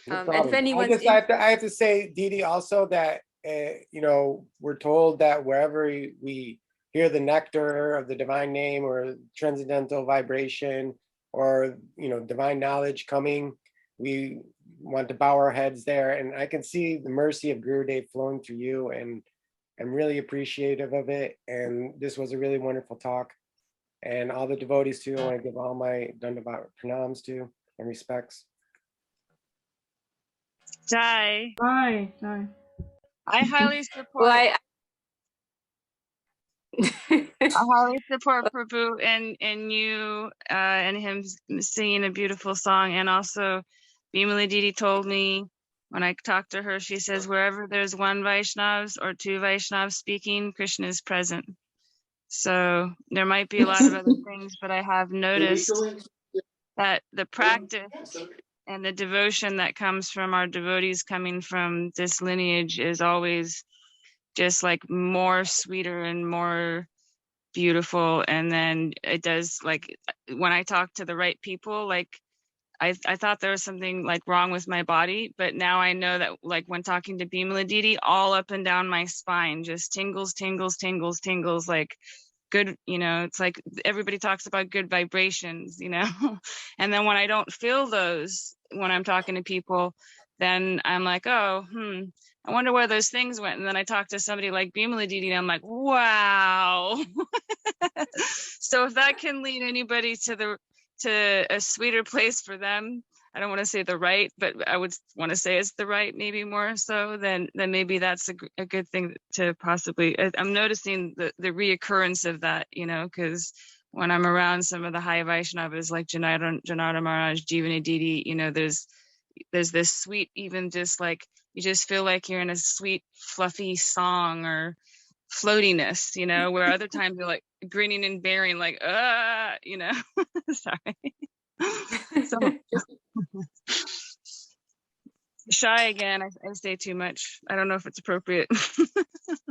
No and problem. if anyone's I have to say, Didi, also that you know, we're told that wherever we hear the nectar of the divine name or transcendental vibration or, you know, divine knowledge coming, we want to bow our heads there. And I can see the mercy of Gurudev flowing through you, and I'm really appreciative of it. And this was a really wonderful talk. And all the devotees too, I want to give all my Dandavat pranams to and respects. Jai. Bye. I highly support. well, I highly support Prabhu and you and him singing a beautiful song. And also, Bimala Didi told me when I talked to her, she says wherever there's one Vaishnavs or 2 Vaishnavs speaking, Krishna is present. So there might be a lot of other things, but I have noticed that the practice and the devotion that comes from our devotees coming from this lineage is always just like more sweeter and more beautiful. And then it does, like when I talk to the right people, like I thought there was something like wrong with my body, but now I know that, like when talking to Bimala Didi, all up and down my spine just tingles, like good, you know, it's like everybody talks about good vibrations, you know. And then when I don't feel those when I'm talking to people, then I'm like, oh, I wonder where those things went. And then I talk to somebody like Bimala Didi and I'm like, wow. So if that can lead anybody to a sweeter place for them, I don't want to say the right, but I would want to say it's the right, maybe more so, then maybe that's a good thing to possibly, I'm noticing the reoccurrence of that, you know, because when I'm around some of the high Vaishnavas like Janardana Maharaj, Jivana Didi, you know, there's this sweet, even just like, you just feel like you're in a sweet, fluffy song or floatiness, you know, where other times you're like grinning and bearing, like, you know, sorry. So Shy again. I say too much. I don't know if it's appropriate.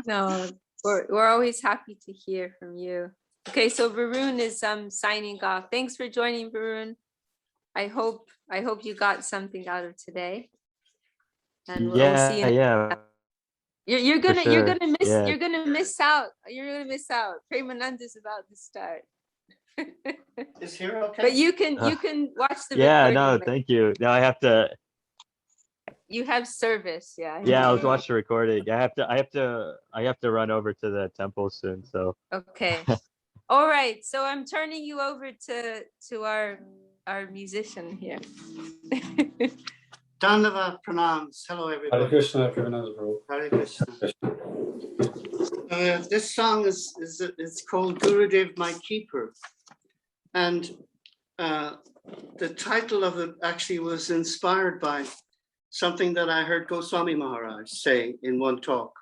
No, we're always happy to hear from you. Okay, so Varun is signing off. Thanks for joining, Varun. I hope you got something out of today. And we'll see you. Yeah. You're For gonna sure. miss Yeah. you're gonna miss out. You're gonna miss out. Premanand is about to start. Is here okay? But you can watch the Yeah, recording. no, later. thank you. No, I have to. You have service, yeah. Yeah, I was watching the recording. I have to run over to the temple soon. So. Okay. All right. So I'm turning you over to our musician here. Dandava pranams. Hello, everybody. Hare Krishna, Premanand Prabhu. Hare Krishna. This song is it's called Gurudev My Keeper, and the title of it actually was inspired by something that I heard Goswami Maharaj say in one talk.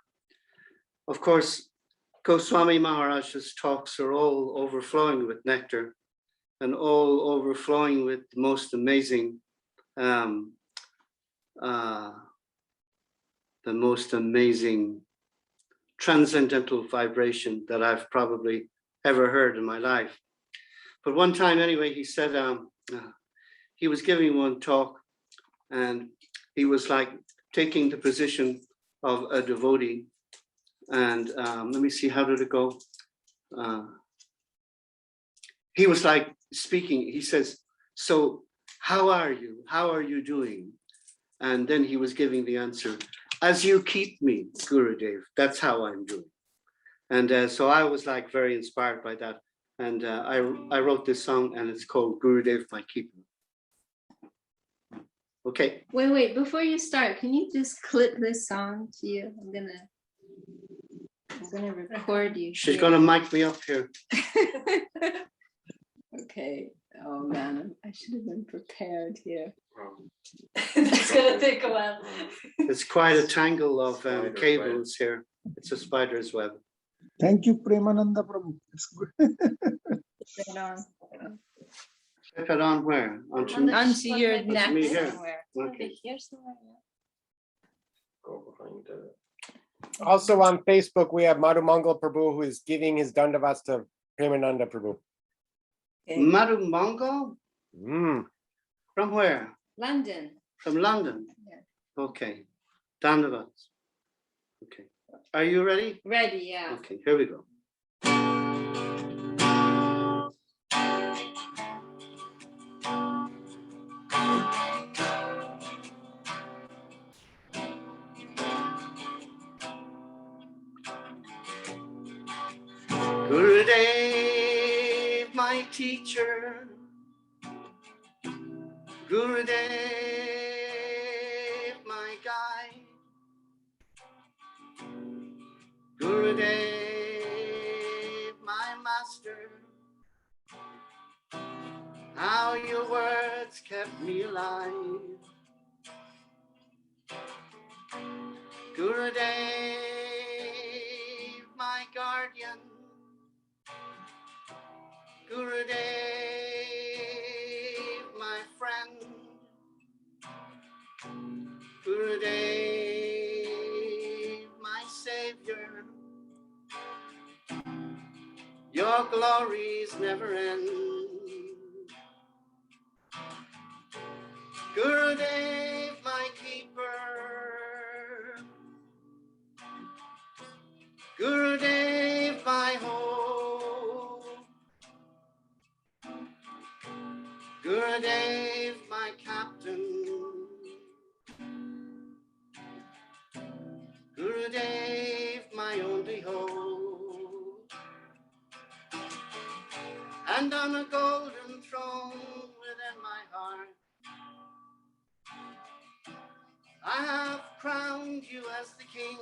Of course, Goswami Maharaj's talks are all overflowing with nectar and all overflowing with the most amazing transcendental vibration that I've probably ever heard in my life. But one time anyway, he said he was giving one talk and he was like taking the position of a devotee. And let me see, how did it go? He was like speaking, he says, so how are you? How are you doing? And then he was giving the answer, as you keep me, Gurudev, that's how I'm doing. And so I was like very inspired by that. And I wrote this song and it's called Gurudev My Keeper. Okay. Wait, before you start, can you just clip this song to you? I'm gonna record you. She's gonna mic me up here. Okay. Oh man, I should have been prepared here. It's gonna take a while. It's quite a tangle of cables here. It's a spider's web. Thank you, Premananda Prabhu. It's good. Right on. Check it on where? Onto Onto your neck me here. somewhere. Okay. Here somewhere. Also on Facebook, we have Madhu Mangal Prabhu, who is giving his dandavats to Premananda Prabhu. Okay. Madhu Mangal? From where? London. From London? Yeah. Okay. Dandavats. Okay. Are you ready? Ready, yeah. Okay, here we go. Gurudev, my teacher. Gurudev, my guide. Gurudev, my master. How your words kept me alive. Gurudev, my guardian. Gurudev, my friend. Gurudev, my savior. Your glories never end. Gurudev, my keeper. Gurudev, my hope. Gurudev, my captain. Gurudev, my only hope. And on a golden throne within my heart, I have crowned you as the king.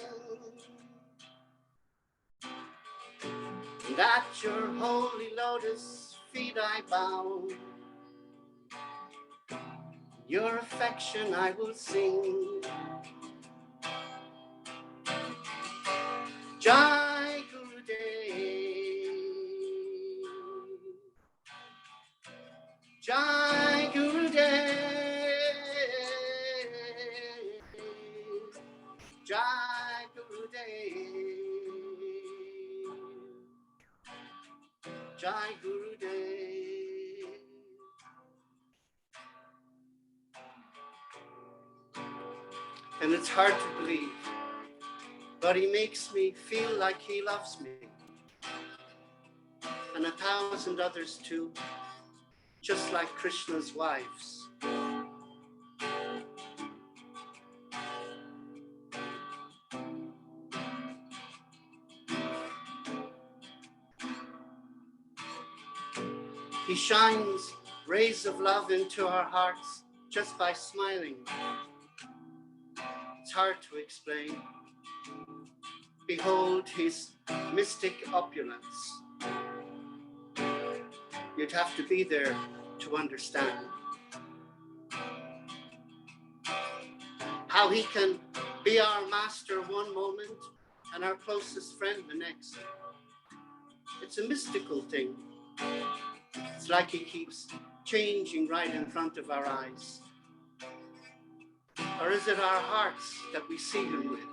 And at your holy lotus feet I bow. Your affection I will sing. Jai Gurudev. Jai Gurudev. Jai Gurudev. And it's hard to believe, but he makes me feel like he loves me, and 1,000 others too, just like Krishna's wives. He shines rays of love into our hearts just by smiling. It's hard to explain. Behold his mystic opulence. You'd have to be there to understand how he can be our master one moment and our closest friend the next. It's a mystical thing. It's like he keeps changing right in front of our eyes. Or is it our hearts that we see him with?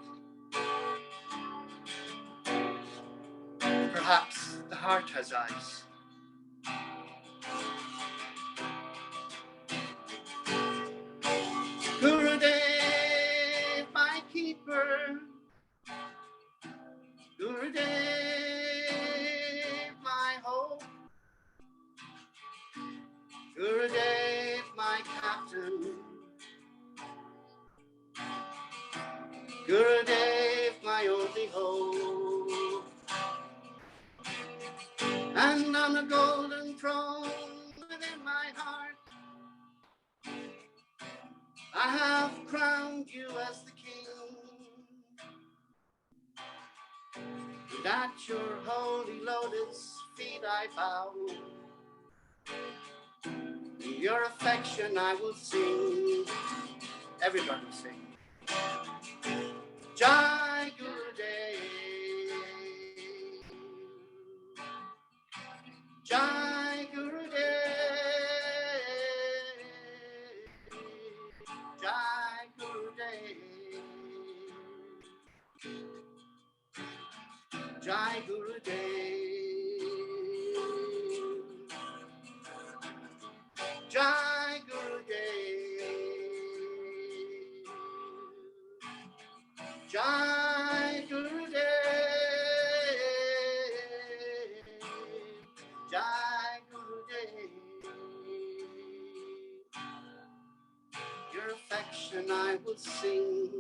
Perhaps the heart has eyes. Gurudev, my keeper. Gurudev, my hope. Gurudev, my captain. Gurudev, my only hope. And on a golden throne within my heart, I have crowned you as the king. And at your holy lotus feet I bow. In your affection I will sing. Everybody sing. Jai Gurudev. Jai Gurudev. Jai Gurudev. Jai Gurudev. Jai Gurudev. Jai Gurudev. Jai Gurudev. Your affection I will sing.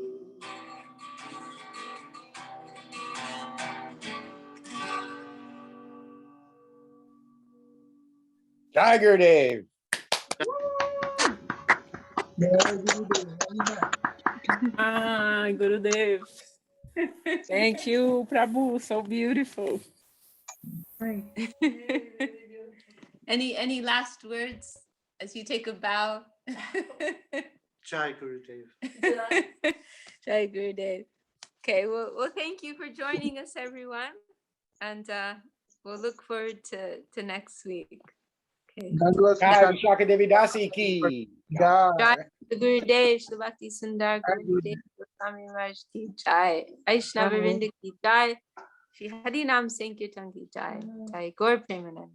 Tiger Dave. Ah, Gurudev. Thank you, Prabhu. So beautiful. Any last words as you take a bow? Jai Gurudev. Jai Gurudev. Okay, well, thank you for joining us, everyone, and we'll look forward to next week. Okay. Jai Vishakha Devi Dasi ki. Jai Gurudev, Shri Bhakti Sundar Gurudev, Swami Maharaj ki Jai, Vaishnava Vrinda ki Jai, Shri Hari Nam Sankirtan ki Jai, Jai Gaur Premanand.